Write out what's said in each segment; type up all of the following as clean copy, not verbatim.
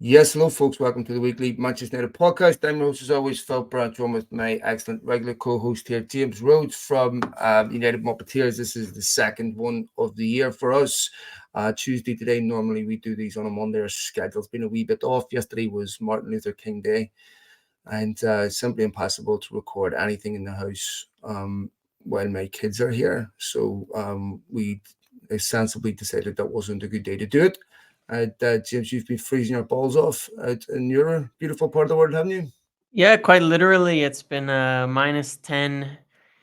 Yes, hello, folks. Welcome to the weekly Manchester United podcast. I'm your host, as always, Phil Branch, on with my excellent regular co-host here, James Rhodes from United Muppetiers. This is the second one of the year for us. Tuesday today. Normally we do these on a Monday. Our schedule's been a wee bit off. Yesterday was Martin Luther King Day, and simply impossible to record anything in the house while my kids are here. So we sensibly decided that wasn't a good day to do it. James, you've been freezing your balls off out in your beautiful part of the world, haven't you? Yeah, quite literally. It's been minus 10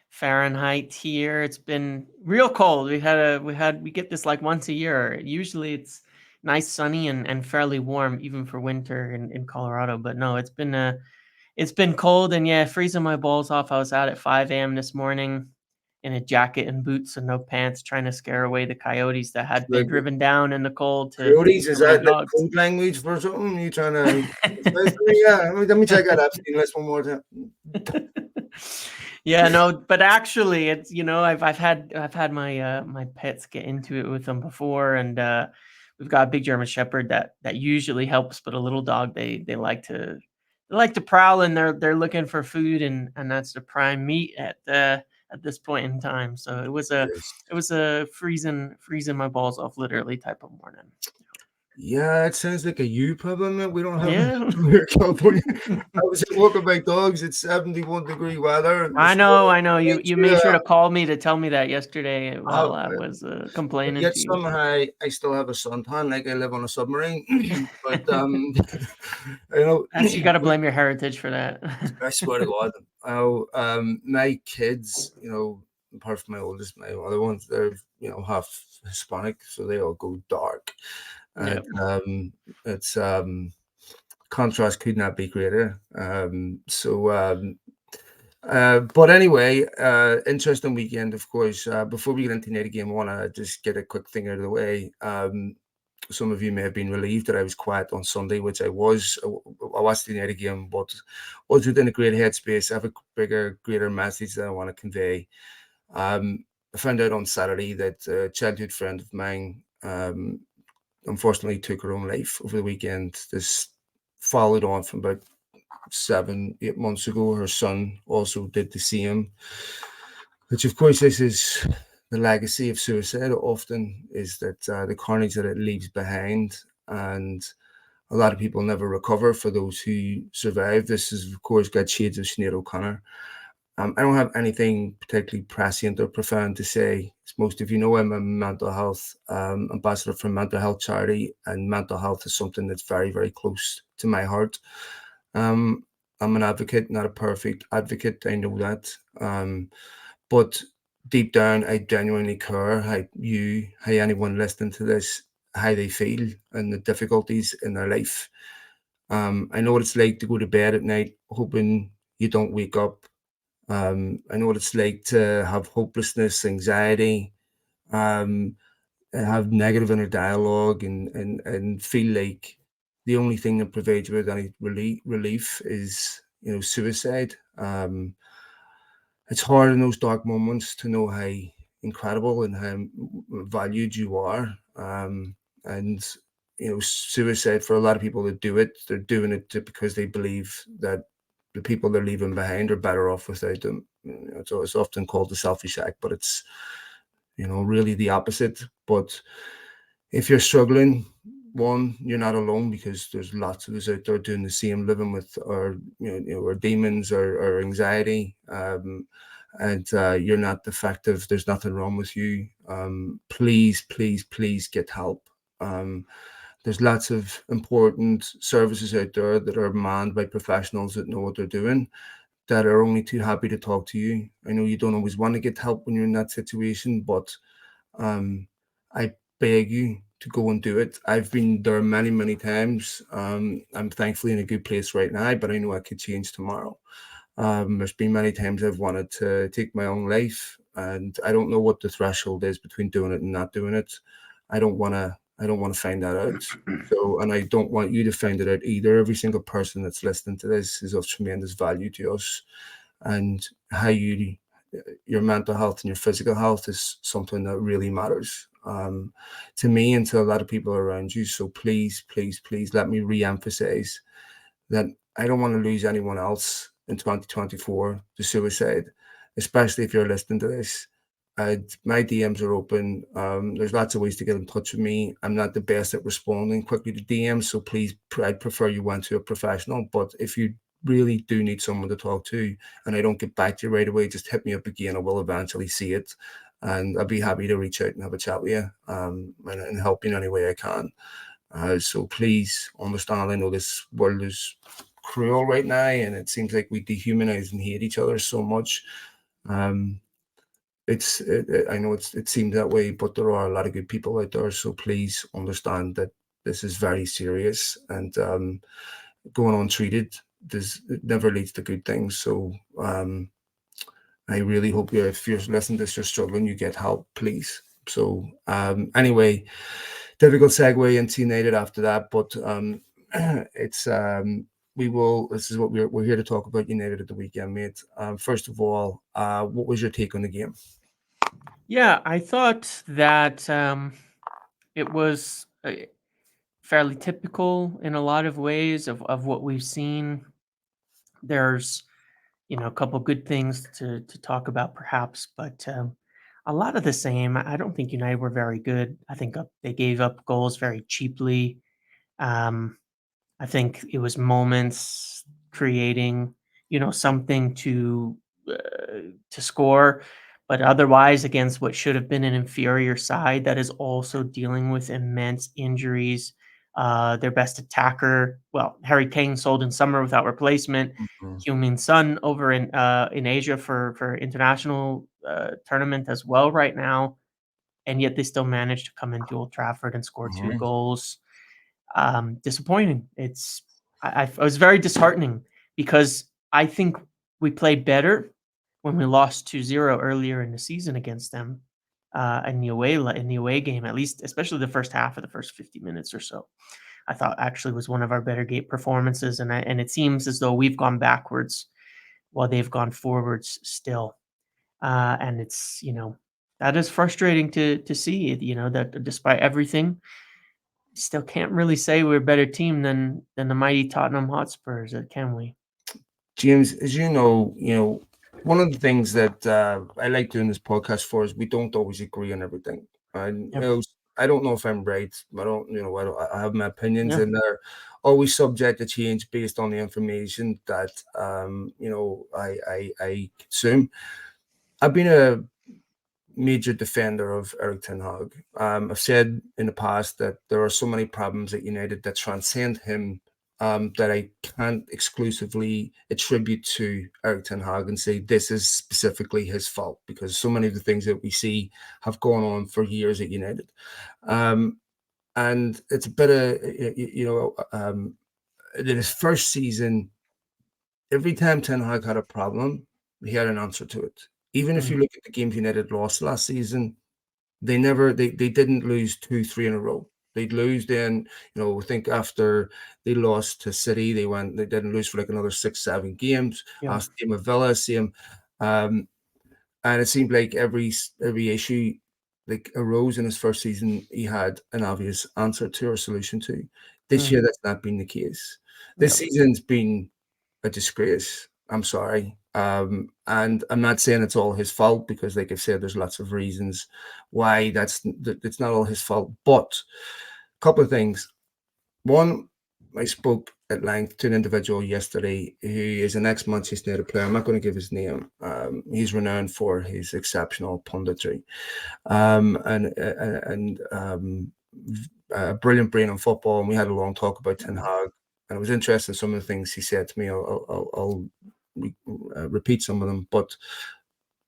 Fahrenheit here. It's been real cold. We get this like once a year. Usually it's nice, sunny, and fairly warm, even for winter in Colorado. But no, it's been cold, and yeah, freezing my balls off. I was out at 5 a.m. this morning in a jacket and boots and no pants, trying to scare away the coyotes that had been Like, driven down in the cold to coyotes, is scare my that like dogs. code language for something? You trying to explain to me? Yeah, let me check out Epstein list one more time. Yeah, no, but actually, it's I've had my pets get into it with them before, and we've got a big German Shepherd that usually helps, but a little dog they like to prowl, and they're looking for food, and that's the prime meat at this point in time. So Yes. it was a freezing my balls off literally type of morning. Yeah, it sounds like a you problem that we don't have that Yeah. here in California. I was out walking my dogs. It's 71-degree weather in the I snow. know, I know. Thank You you. made sure to call me to tell me that yesterday Uh, while I was But complaining yet to you. somehow I still have a suntan, like I live on a submarine. But you know, That's you got to blame your heritage for that. I swear to God, my kids, apart from my oldest, my other ones, they're half Hispanic, so they all go dark, and Yep. it's contrast could not be greater. But anyway, interesting weekend, of course. Before we get into the game, I want to just get a quick thing out of the way. Some of you may have been relieved that I was quiet on Sunday, which I was. I watched the United game, but was within a great headspace. I have a greater message that I want to convey. I found out on Saturday that a childhood friend of mine unfortunately took her own life over the weekend. This followed on from about 7, 8 months ago. Her son also did the same, which of course this is the legacy of suicide often, is that the carnage that it leaves behind, and a lot of people never recover. For those who survive, this has of course got shades of Sinead O'Connor. I don't have anything particularly prescient or profound to say. As most of you know, I'm a mental health ambassador for a mental health charity, and mental health is something that's very, very close to my heart. Um, I'm an advocate, not a perfect advocate. I know that. But deep down, I genuinely care how anyone listening to this, how they feel and the difficulties in their life. I know what it's like to go to bed at night hoping you don't wake up. I know what it's like to have hopelessness, anxiety, um, have negative inner dialogue, and feel like the only thing that provides you with any relief is suicide. It's hard in those dark moments to know how incredible and how valued you are. And suicide, for a lot of people that do it, they're doing it because they believe that the people they're leaving behind are better off without them. So it's often called the selfish act, but it's really the opposite. But if you're struggling, one, you're not alone, because there's lots of us out there doing the same, living with our our demons or anxiety. And you're not defective. There's nothing wrong with you. Please, please, please get help. Um, there's lots of important services out there that are manned by professionals that know what they're doing, that are only too happy to talk to you. I know you don't always want to get help when you're in that situation, but um, I beg you to go and do it. I've been there many, many times. I'm thankfully in a good place right now, but I know I could change tomorrow. There's been many times I've wanted to take my own life, and I don't know what the threshold is between doing it and not doing it. I don't want to. I don't want to find that out. So, and I don't want you to find it out either. Every single person that's listening to this is of tremendous value to us, and how your mental health and your physical health is something that really matters. to me and to a lot of people around you. So please, please, please let me re-emphasize that I don't want to lose anyone else in 2024 to suicide, especially if you're listening to this. My DMs are open. There's lots of ways to get in touch with me. I'm not the best at responding quickly to DMs, so please, I'd prefer you went to a professional. But if you really do need someone to talk to and I don't get back to you right away, just hit me up again. I will eventually see it. And I'll be happy to reach out and have a chat with you and help you in any way I can. So please understand, I know this world is cruel right now and it seems like we dehumanize and hate each other so much. I know it seems that way, but there are a lot of good people out there. So please understand that this is very serious and going untreated it never leads to good things. So I really hope if you're listening to this, you're struggling, you get help, please. So anyway, difficult segue into United after that, but it's this is what we're here to talk about United at the weekend, mate. First of all, what was your take on the game? Yeah, I thought that it was fairly typical in a lot of ways of what we've seen. There's a couple good things to talk about perhaps, but a lot of the same. I don't think United were very good. I think they gave up goals very cheaply. Um, I think it was moments creating, something to score, but otherwise against what should have been an inferior side that is also dealing with immense injuries. Their best attacker, well, Harry Kane sold in summer without replacement. Mhm. Heung-min Son over in Asia for international tournament as well right now, and yet they still managed to come into Old Trafford and score two Mhm. goals. Disappointing. It was very disheartening because I think we played better when we lost 2-0 earlier in the season against them in the away game, at least, especially the first half of the first 50 minutes or so. I thought actually was one of our better gate performances, and it seems as though we've gone backwards while they've gone forwards still. And it's that is frustrating to see. That despite everything, still can't really say we're a better team than the mighty Tottenham Hotspurs, can we? James, as one of the things that I like doing this podcast for is we don't always agree on everything. And Yep. I don't know if I'm right. I have my opinions, Yeah. and they're always subject to change based on the information that I consume. I've been a major defender of Eric Ten Hag. I've said in the past that there are so many problems at United that transcend him that I can't exclusively attribute to Eric Ten Hag and say this is specifically his fault, because so many of the things that we see have gone on for years at United. And it's a bit of, in his first season, every time Ten Hag had a problem, he had an answer to it. Even if you Mm. look at the games United lost last season, they didn't lose 2-3 in a row. They'd lose then, I think after they lost to City, they didn't lose for like another 6-7 games. Yeah. Same with Villa, same. And it seemed like every issue like arose in his first season, he had an obvious answer to or solution to. This Mm. year, that's not been the case. This Yep. season's been a disgrace. I'm sorry. And I'm not saying it's all his fault, because like I've said, there's lots of reasons why it's not all his fault. But a couple of things. One, I spoke at length to an individual yesterday who is an ex-Manchester United player. I'm not going to give his name. He's renowned for his exceptional punditry and a brilliant brain on football. And we had a long talk about Ten Hag. And it was interesting, some of the things he said to me. I'll repeat some of them. But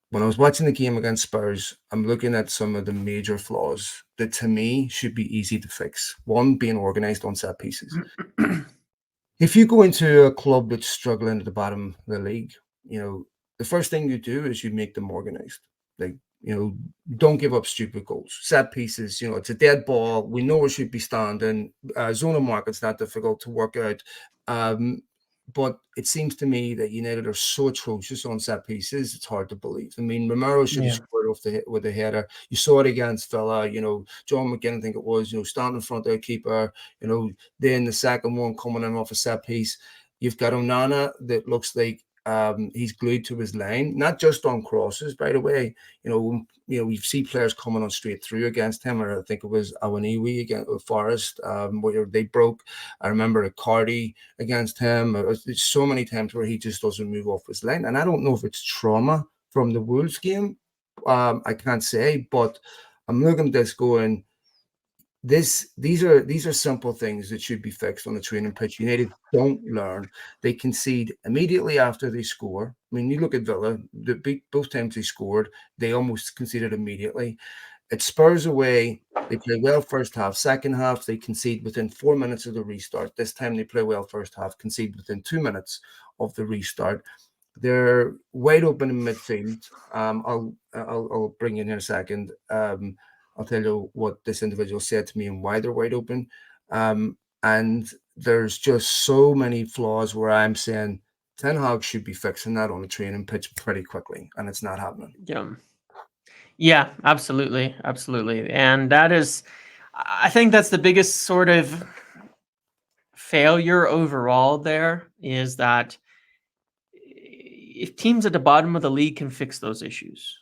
when I was watching the game against Spurs, I'm looking at some of the major flaws that to me should be easy to fix. One, being organised on set pieces. If you go into a club that's struggling at the bottom of the league, the first thing you do is you make them organised. Like, don't give up stupid goals. Set pieces, it's a dead ball. We know it should be standing. Zone of market's not difficult to work out. But it seems to me that United are so atrocious on set pieces, it's hard to believe. I mean, Romero should have Yeah. scored off with a header. You saw it against Villa, John McGinn, I think it was, standing in front of the keeper, then the second one coming in off a set piece. You've got Onana that looks like he's glued to his line, not just on crosses, by the way. We see players coming on straight through against him, or I think it was Awaniwi against Forest, where they broke. I remember a Cardi against him. There's so many times where he just doesn't move off his line, and I don't know if it's trauma from the Wolves game. I can't say, but I'm looking at this going, these are simple things that should be fixed on the training pitch. United don't learn. They concede immediately after they score. I mean, you look at Villa, both times they scored, they almost conceded immediately. At Spurs away, they play well first half. Second half, they concede within 4 minutes of the restart. This time they play well first half, concede within 2 minutes of the restart. They're wide open in midfield. I'll bring you in a second. I'll tell you what this individual said to me and why they're wide open. And there's just so many flaws where I'm saying Ten Hag should be fixing that on the training pitch pretty quickly, and it's not happening. Yeah, absolutely, absolutely. And I think that's the biggest sort of failure overall there, is that if teams at the bottom of the league can fix those issues,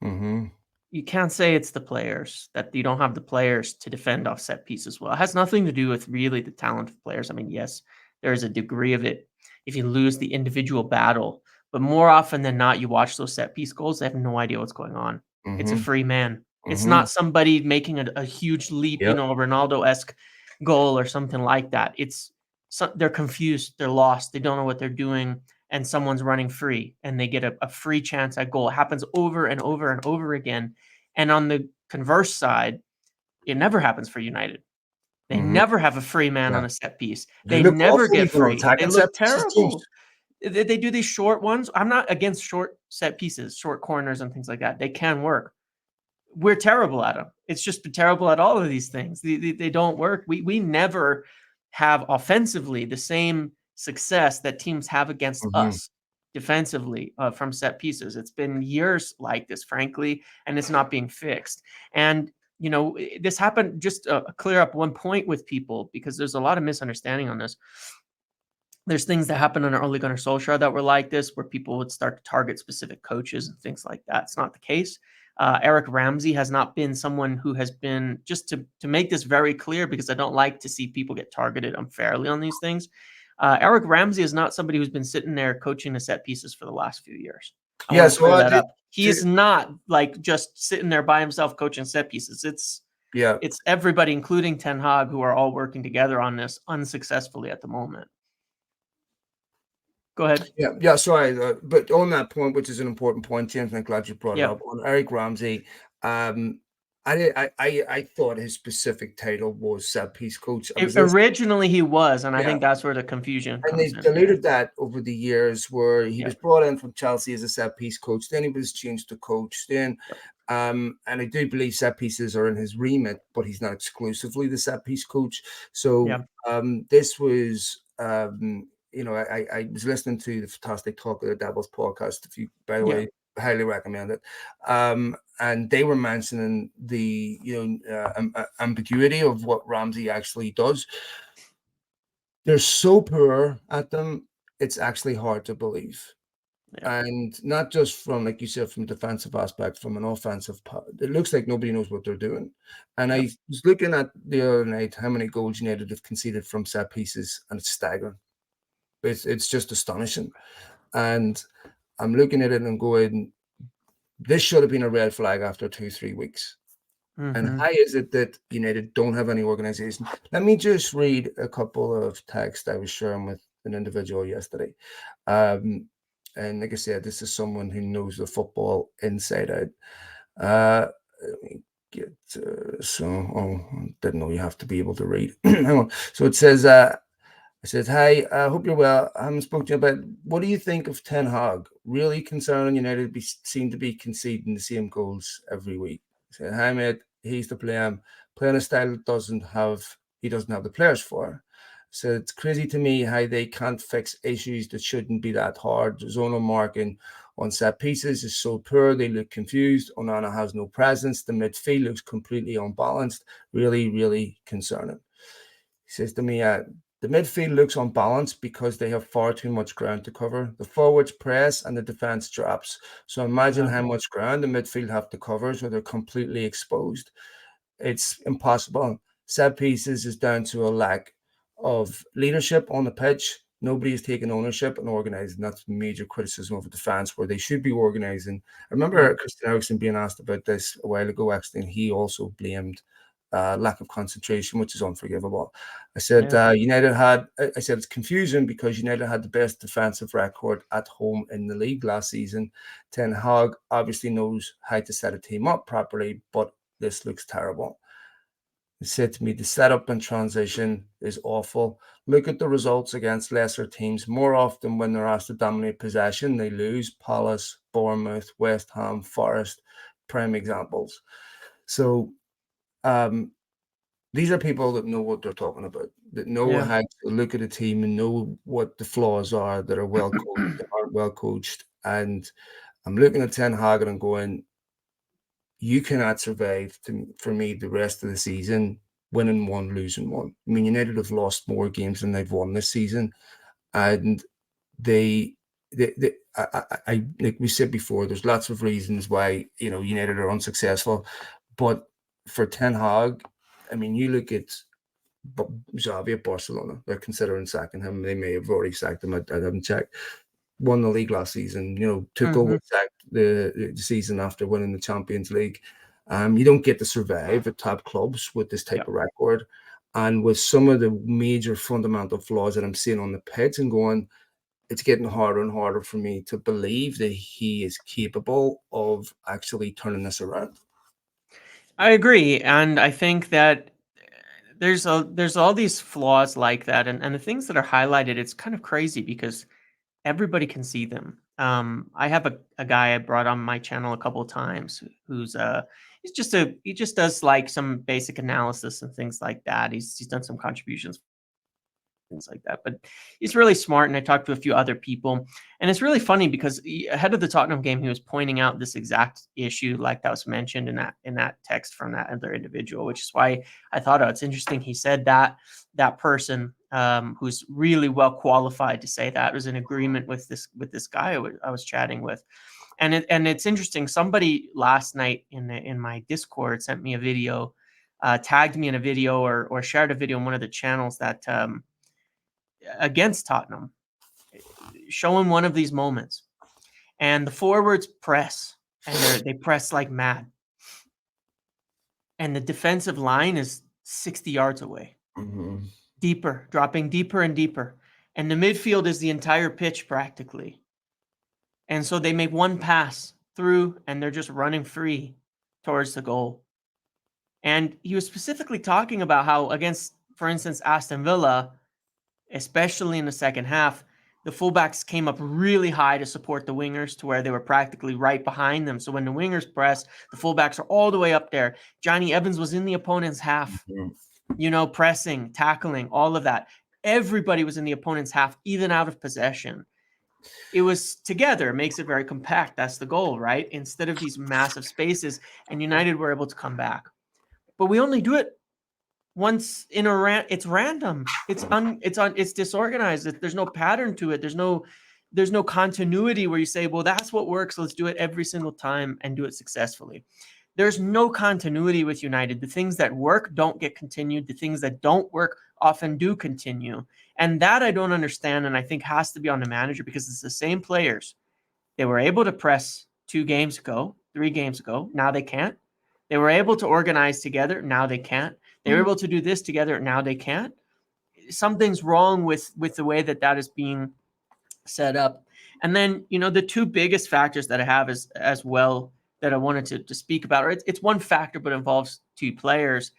you can't say it's the players, that you don't have the players to defend off set pieces well. It has nothing to do with really the talent of players. I mean, yes, there is a degree of it if you lose the individual battle, but more often than not, you watch those set piece goals, they have no idea what's going on. It's a free man. It's not somebody making a huge leap, Yep. a Ronaldo-esque goal or something like that. They're confused, they're lost, they don't know what they're doing, and someone's running free, and they get a free chance at goal. It happens over and over and over again. And on the converse side, it never happens for United. They never have a free man on a set piece. They never get free. They look terrible. They do these short ones. I'm not against short set pieces, short corners and things like that. They can work. We're terrible at them. It's just been terrible at all of these things. They don't work. We never have offensively the same success that teams have against us defensively from set pieces. It's been years like this, frankly, and it's not being fixed. And this happened, just clear up one point with people, because there's a lot of misunderstanding on this. There's things that happened under Ole Gunnar Solskjaer that were like this, where people would start to target specific coaches and things like that. It's not the case. Eric Ramsey has not been someone who has been, just to make this very clear, because I don't like to see people get targeted unfairly on these things. Eric Ramsey is not somebody who's been sitting there coaching the set pieces for the last few years. I want to clear that up. He is not like just sitting there by himself coaching set pieces. It's everybody, including Ten Hag, who are all working together on this unsuccessfully at the moment. Go ahead. Yeah. Sorry, but on that point, which is an important point, James, and I'm glad you brought it up on Eric Ramsey. I thought his specific title was set piece coach. Originally, he was, and I think that's where the confusion comes in. And they diluted that over the years, where he was brought in from Chelsea as a set piece coach. Then he was changed to coach. Then, and I do believe set pieces are in his remit, but he's not exclusively the set piece coach. So this was. I was listening to the fantastic Talk of the Devils podcast. If you, by the way, highly recommend it. And they were mentioning the ambiguity of what Ramsey actually does. They're so poor at them, it's actually hard to believe. And not just from, like you said, from a defensive aspect, from an offensive part. It looks like nobody knows what they're doing. And I was looking at the other night how many goals United have conceded from set pieces, and it's staggering. It's just astonishing. And I'm looking at it and going, this should have been a red flag after 2-3 weeks. And how is it that United don't have any organization? Let me just read a couple of texts I was sharing with an individual yesterday. And like I said, this is someone who knows the football inside out. Let me get didn't know you have to be able to read. Hang on. So it says, I said, hi, I hope you're well. I haven't spoken to you about, what do you think of Ten Hag? Really concerning United seem to be conceding the same goals every week. I said, hi, mate, he's to blame. Playing a style he doesn't have the players for. So it's crazy to me how they can't fix issues that shouldn't be that hard. Zonal marking on set pieces is so poor. They look confused. Onana has no presence. The midfield looks completely unbalanced. Really, really concerning. He says to me, the midfield looks unbalanced because they have far too much ground to cover. The forwards press and the defense drops. So imagine how much ground the midfield have to cover, so they're completely exposed. It's impossible. Set pieces is down to a lack of leadership on the pitch. Nobody is taking ownership and organizing. That's major criticism of the defense, where they should be organizing. I remember Christian Eriksen being asked about this a while ago, actually, and he also blamed lack of concentration, which is unforgivable. I said I said it's confusing because United had the best defensive record at home in the league last season. Ten Hag obviously knows how to set a team up properly, but this looks terrible. He said to me, the setup and transition is awful. Look at the results against lesser teams. More often when they're asked to dominate possession, they lose. Palace, Bournemouth, West Ham, Forest, prime examples. So these are people that know what they're talking about, that know how to look at a team and know what the flaws are, that are well coached, that aren't well coached. And I'm looking at Ten Hag and going, you cannot survive for me the rest of the season winning one, losing one. I mean, United have lost more games than they've won this season, and like we said before, there's lots of reasons why United are unsuccessful, but for Ten Hag, I mean, you look at Xavi at Barcelona, they're considering sacking him. They may have already sacked him. I haven't checked. Won the league last season, Tuchel was sacked the season after winning the Champions League. You don't get to survive at top clubs with this type of record. And with some of the major fundamental flaws that I'm seeing on the pitch and going, it's getting harder and harder for me to believe that he is capable of actually turning this around. I agree. And I think that there's all these flaws like that. And the things that are highlighted, it's kind of crazy because everybody can see them. I have a guy I brought on my channel a couple of times who's he just does like some basic analysis and things like that. He's done some contributions, things like that. But he's really smart, and I talked to a few other people, and it's really funny because ahead of the Tottenham game, he was pointing out this exact issue, like that was mentioned in that text from that other individual, which is why I thought, oh, it's interesting. He said that person who's really well qualified to say that was in agreement with this guy I was chatting with. And it's interesting. Somebody last night in my Discord sent me a video, tagged me in a video or shared a video on one of the channels that against Tottenham, showing one of these moments, and the forwards press, and they press like mad, and the defensive line is 60 yards away, deeper, dropping deeper and deeper, and the midfield is the entire pitch practically. And so they make one pass through, and they're just running free towards the goal. And he was specifically talking about how against, for instance, Aston Villa, especially in the second half, the fullbacks came up really high to support the wingers to where they were practically right behind them. So when the wingers press, the fullbacks are all the way up there. Johnny Evans was in the opponent's half, pressing, tackling, all of that. Everybody was in the opponent's half, even out of possession. It was together, makes it very compact. That's the goal, right? Instead of these massive spaces, and United were able to come back. But we only do it once in it's random. It's disorganized. There's no pattern to it. There's no continuity where you say, well, that's what works. Let's do it every single time and do it successfully. There's no continuity with United. The things that work don't get continued. The things that don't work often do continue. And that I don't understand, and I think has to be on the manager, because it's the same players. They were able to press 2 games ago, 3 games ago. Now they can't. They were able to organize together. Now they can't. They were able to do this together. Now they can't. Something's wrong with the way that is being set up. And then, the 2 biggest factors that I have as well that I wanted to speak about, or it's one factor, but involves 2 players.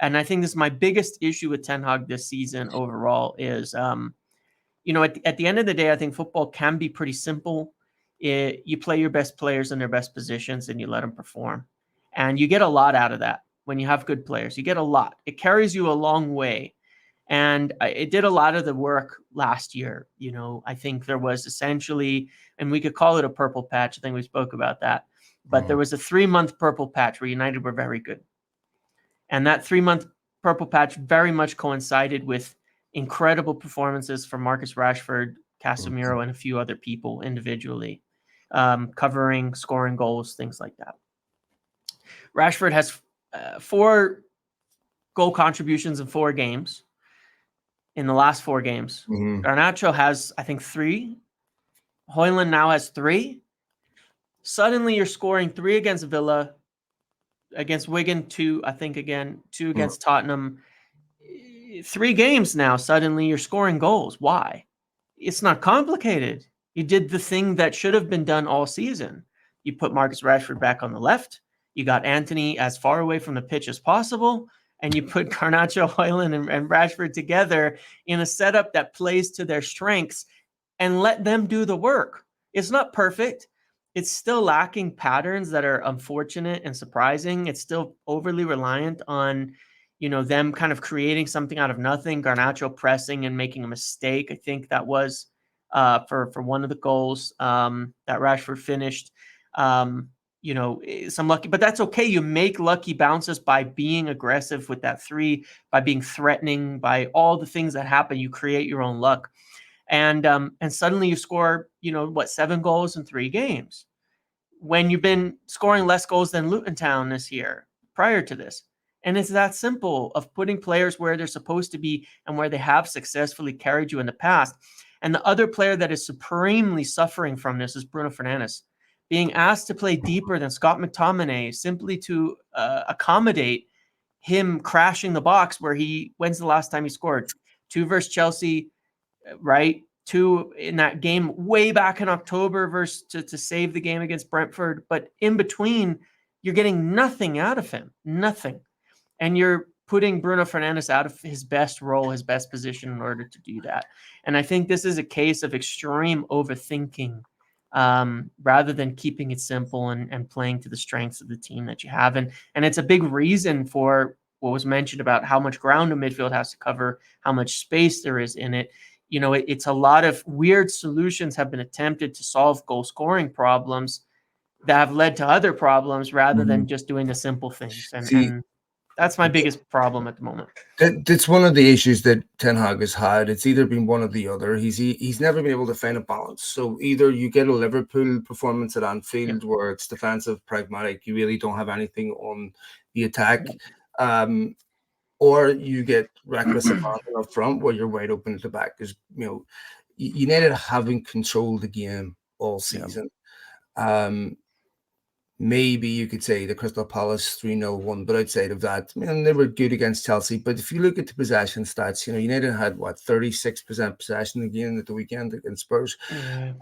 And I think this is my biggest issue with Ten Hag this season overall is, at the end of the day, I think football can be pretty simple. You play your best players in their best positions and you let them perform. And you get a lot out of that when you have good players. You get a lot. It carries you a long way. And it did a lot of the work last year. I think there was essentially, and we could call it a purple patch. I think we spoke about that. But there was a 3-month purple patch where United were very good. And that 3-month purple patch very much coincided with incredible performances from Marcus Rashford, Casemiro, and a few other people individually, covering, scoring goals, things like that. Rashford has 4 goal contributions in 4 games. In the last 4 games. Garnacho has, I think, 3. Højlund now has 3. Suddenly you're scoring 3 against Villa, against Wigan 2, I think again, 2 against Tottenham. 3 games now, suddenly you're scoring goals. Why? It's not complicated. You did the thing that should have been done all season. You put Marcus Rashford back on the left. You got Antony as far away from the pitch as possible. And you put Garnacho, Højlund, and Rashford together in a setup that plays to their strengths and let them do the work. It's not perfect. It's still lacking patterns that are unfortunate and surprising. It's still overly reliant on, them kind of creating something out of nothing. Garnacho pressing and making a mistake. I think that was for one of the goals that Rashford finished. Some lucky, but that's okay. You make lucky bounces by being aggressive with that 3, by being threatening, by all the things that happen. You create your own luck. And suddenly you score, 7 goals in 3 games when you've been scoring less goals than Luton Town this year prior to this. And it's that simple of putting players where they're supposed to be and where they have successfully carried you in the past. And the other player that is supremely suffering from this is Bruno Fernandes, being asked to play deeper than Scott McTominay simply to accommodate him crashing the box where when's the last time he scored? 2 versus Chelsea, right? 2 in that game way back in October versus to save the game against Brentford. But in between, you're getting nothing out of him, nothing. And you're putting Bruno Fernandes out of his best role, his best position in order to do that. And I think this is a case of extreme overthinking rather than keeping it simple and playing to the strengths of the team that you have. And it's a big reason for what was mentioned about how much ground a midfield has to cover, how much space there is in it. It's a lot of weird solutions have been attempted to solve goal scoring problems that have led to other problems rather than just doing the simple things. And that's my biggest problem at the moment. That's one of the issues that Ten Hag has had. It's either been one or the other. He's never been able to find a balance. So either you get a Liverpool performance at Anfield where it's defensive, pragmatic, you really don't have anything on the attack, or you get reckless abandon up front where you're wide open at the back. Because United haven't controlled the game all season. Maybe you could say the Crystal Palace 3-0 won, but outside of that, they were good against Chelsea. But if you look at the possession stats, United had 36% possession again at the weekend against Spurs,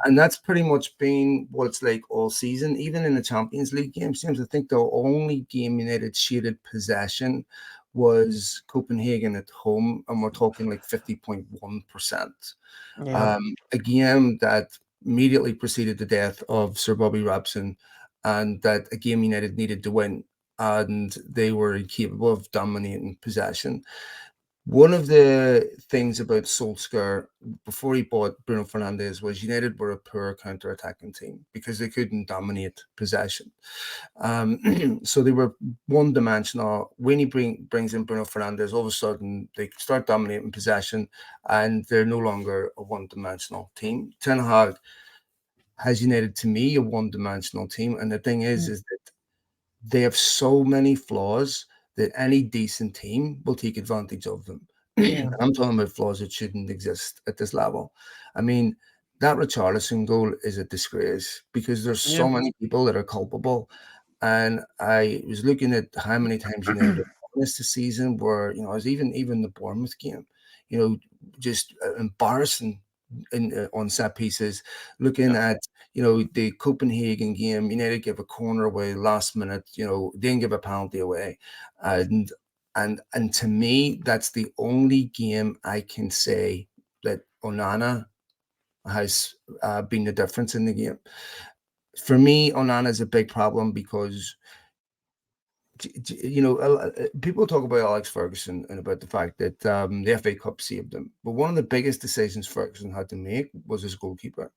and that's pretty much been what it's like all season. Even in the Champions League games, I think the only game United shaded possession was Copenhagen at home, and we're talking like 50.1%. A game that immediately preceded the death of Sir Bobby Robson, and that a game United needed to win, and they were incapable of dominating possession. One of the things about Solskjaer before he bought Bruno Fernandes was United were a poor counter-attacking team because they couldn't dominate possession. So they were one-dimensional. When he brings in Bruno Fernandes, all of a sudden they start dominating possession, and they're no longer a one-dimensional team. Ten Hag has United, to me, a one-dimensional team. And the thing is that they have so many flaws that any decent team will take advantage of them. I'm talking about flaws that shouldn't exist at this level. I mean, that Richarlison goal is a disgrace because there's so many people that are culpable. And I was looking at how many times United have won this season where, I was even the Bournemouth game, just embarrassing on set pieces. Looking at the Copenhagen game, United give a corner away last minute, didn't give a penalty away, and to me that's the only game I can say that Onana has been the difference in the game. For me, Onana is a big problem because People talk about Alex Ferguson and about the fact that the FA Cup saved him. But one of the biggest decisions Ferguson had to make was his goalkeeper.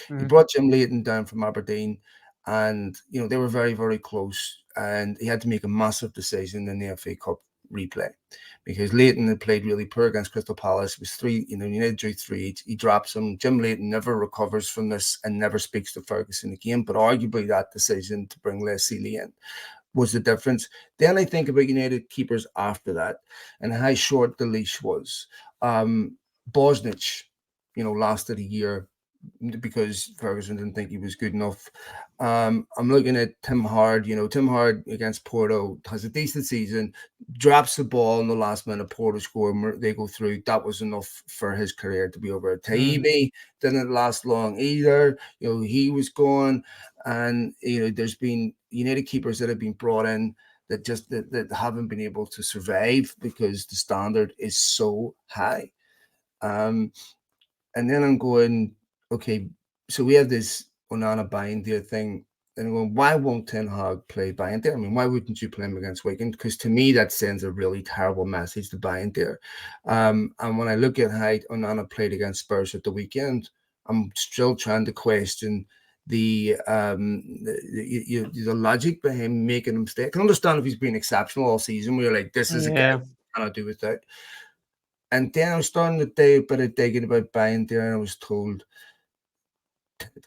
He Mm, brought Jim Leighton down from Aberdeen, and they were very, very close. And he had to make a massive decision in the FA Cup replay because Leighton had played really poor against Crystal Palace. It was three, United drew three. He drops him. Jim Leighton never recovers from this and never speaks to Ferguson again. But arguably, that decision to bring Les Sealy in was the difference. Then I think about United keepers after that and how short the leash was. Bosnich, lasted a year because Ferguson didn't think he was good enough. I'm looking at Tim Hard. Tim Hard against Porto has a decent season, drops the ball in the last minute. Porto score, they go through. That was enough for his career to be over. mm, Taibbi didn't last long either. He was gone, and there's been United keepers that have been brought in that just that haven't been able to survive because the standard is so high. And then I'm going, okay, so we have this Onana Bayindir thing. And I'm going, why won't Ten Hag play Bayindir? I mean, why wouldn't you play him against Wigan? Because to me, that sends a really terrible message to Bayindir. And when I look at how Onana played against Spurs at the weekend, I'm still trying to question the logic behind making him stay. I can understand if he's been exceptional all season. We're like, this is a guy yeah. we cannot do without. And then I was starting to do a bit of digging about Bayindir, and I was told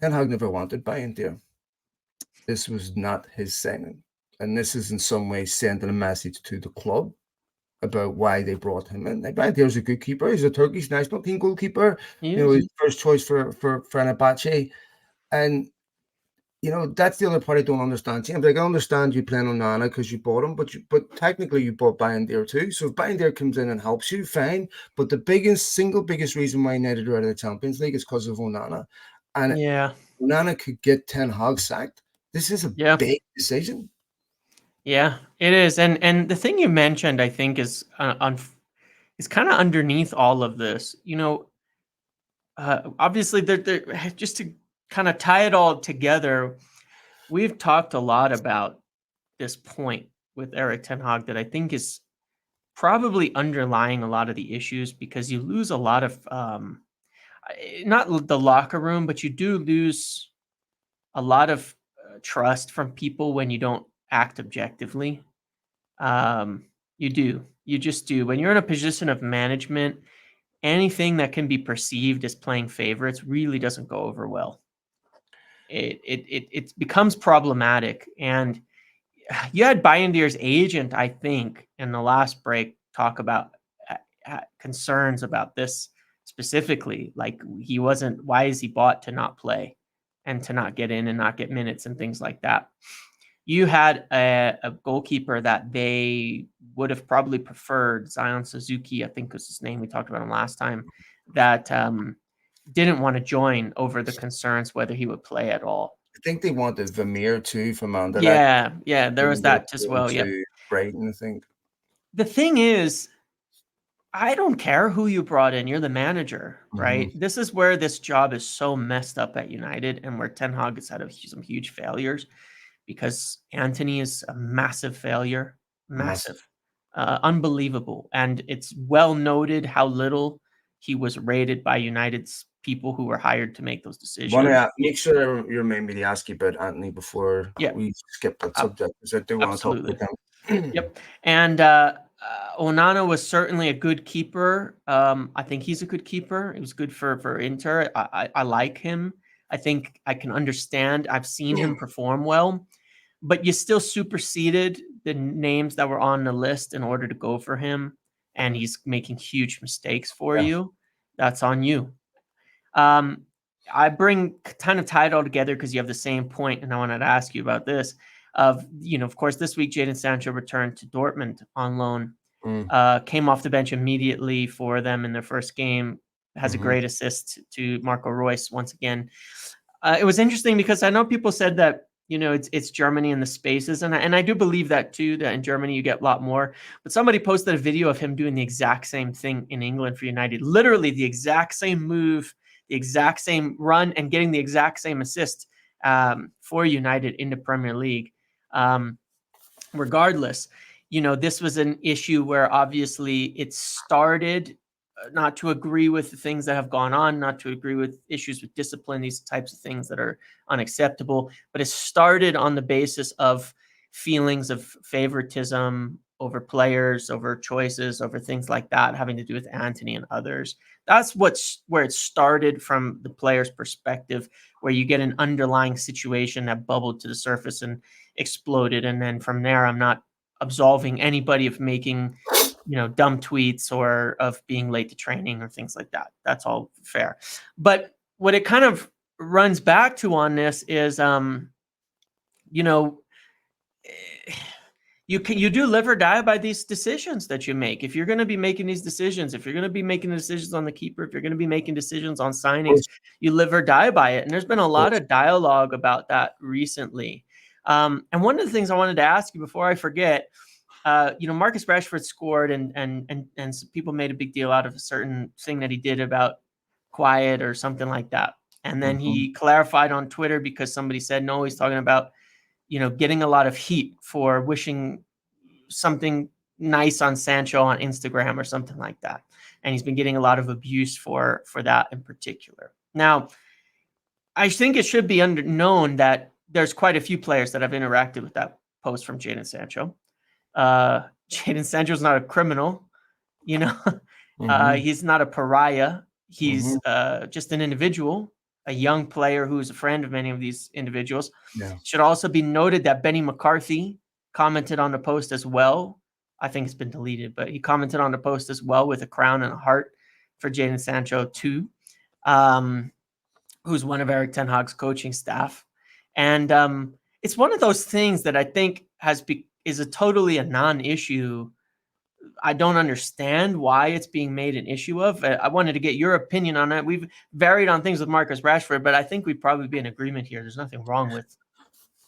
Ten Hag never wanted Bayindir. This was not his signing. And this is in some ways sending a message to the club about why they brought him in. Like, Bayindir's a good keeper. He's a Turkish national team goalkeeper. He is. He's first choice for Fenerbahce. And that's the other part I don't understand. See, I'm like, I understand you playing on Nana because you bought him, but technically you bought Bayindir too. So if Bayindir comes in and helps you, fine. But the single biggest reason why United are out of the Champions League is because of Onana. And Yeah. Onana could get Ten Hag sacked. This is a Yeah. big decision. Yeah. It is. And the thing you mentioned, I think, is is kind of underneath all of this. Obviously, they're just to kind of tie it all together. We've talked a lot about this point with Eric Ten Hag that I think is probably underlying a lot of the issues because you lose a lot of not the locker room, but you do lose a lot of trust from people when you don't act objectively. You do. You just do. When you're in a position of management, anything that can be perceived as playing favorites really doesn't go over well. It becomes problematic. And you had Bayindir's agent, I think, in the last break talk about concerns about this specifically. Like he wasn't. Why is he bought to not play and to not get in and not get minutes and things like that? You had a goalkeeper that they would have probably preferred, Zion Suzuki, I think was his name. We talked about him last time. That didn't want to join over the concerns whether he would play at all. I think they wanted Vermeer too from Anderlecht. Yeah, there was that as well. Yeah. To Brighton, I think. The thing is, I don't care who you brought in. You're the manager, right? Mm-hmm. This is where this job is so messed up at United and where Ten Hag has had some huge failures because Antony is a massive failure, massive, unbelievable. And it's well noted how little he was rated by United's people who were hired to make those decisions. Make sure you remind me to ask you about Antony before we skip that subject because I do want to talk Absolutely. about them. Yep. And Onana was certainly a good keeper. I think he's a good keeper. It was good for Inter. I like him. I think I can understand. I've seen him perform well, but you still superseded the names that were on the list in order to go for him, and he's making huge mistakes for you. That's on you. I bring kind of tie it all together because you have the same point, and I wanted to ask you about this. Of course, this week Jadon Sancho returned to Dortmund on loan. Came off the bench immediately for them in their first game. Has a great assist to Marco Reus once again. It was interesting because I know people said that it's Germany and the spaces, and I do believe that too. That in Germany you get a lot more. But somebody posted a video of him doing the exact same thing in England for United, literally the exact same move, the exact same run, and getting the exact same assist for United in the Premier League. regardless, this was an issue where obviously it started not to agree with the things that have gone on, not to agree with issues with discipline, these types of things that are unacceptable, but it started on the basis of feelings of favoritism over players, over choices, over things like that, having to do with Antony and others. That's where it started from the player's perspective, where you get an underlying situation that bubbled to the surface and exploded. And then from there, I'm not absolving anybody of making, dumb tweets or of being late to training or things like that. That's all fair. But what it kind of runs back to on this is, you know, you do live or die by these decisions that you make. If you're going to be making these decisions, if you're going to be making decisions on the keeper, if you're going to be making decisions on signings, you live or die by it. And there's been a lot of dialogue about that recently. And one of the things I wanted to ask you before I forget, Marcus Rashford scored, and some people made a big deal out of a certain thing that he did about quiet or something like that. And then he clarified on Twitter because somebody said, no, he's talking about, getting a lot of heat for wishing something nice on Sancho on Instagram or something like that. And he's been getting a lot of abuse for that in particular. Now, I think it should be known that there's quite a few players that have interacted with that post from Jadon Sancho. Jadon Sancho's not a criminal, he's not a pariah. He's just an individual, a young player who's a friend of many of these individuals. Yeah. Should also be noted that Benny McCarthy commented on the post as well. I think it's been deleted, but he commented on the post as well with a crown and a heart for Jadon Sancho too, who's one of Eric Ten Hag's coaching staff. And it's one of those things that I think is a totally a non-issue. I don't understand why it's being made an issue of. I wanted to get your opinion on that. We've varied on things with Marcus Rashford, but I think we'd probably be in agreement here. There's nothing wrong with.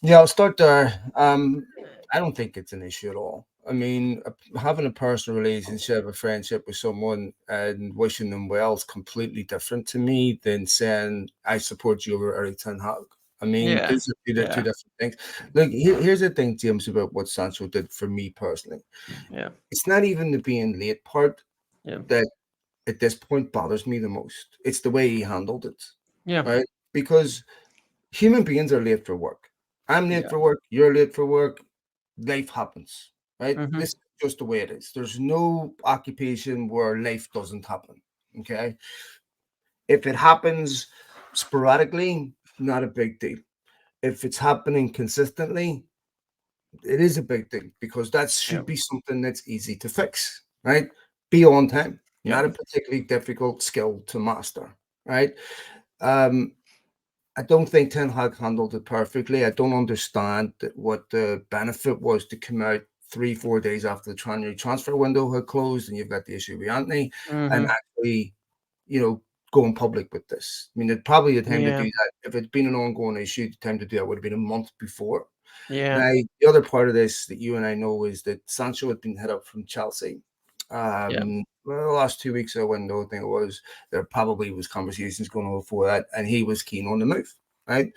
Yeah, I'll start there. I don't think it's an issue at all. I mean, having a personal relationship, a friendship with someone and wishing them well is completely different to me than saying I support you over Eric Ten Hag. I mean, these are two different things. Look, here's the thing, James, about what Sancho did for me personally. Yeah. It's not even the being late part that at this point bothers me the most. It's the way he handled it. Yeah. Right? Because human beings are late for work. I'm late for work. You're late for work. Life happens, right? This is just the way it is. There's no occupation where life doesn't happen. Okay. If it happens sporadically, not a big deal. If it's happening consistently, it is a big thing because that should be something that's easy to fix, right? Be on time, not a particularly difficult skill to master, right? I don't think Ten Hag handled it perfectly. I don't understand what the benefit was to come out 3-4 days after the January transfer window had closed, and you've got the issue with Antony, and actually, go in public with this. I mean, it probably the time to do that. If it'd been an ongoing issue, the time to do that would have been a month before. Yeah. Now, the other part of this that you and I know is that Sancho had been hit up from Chelsea. Well, the last 2 weeks of the window, I think it was, there probably was conversations going on before that, and he was keen on the move, right?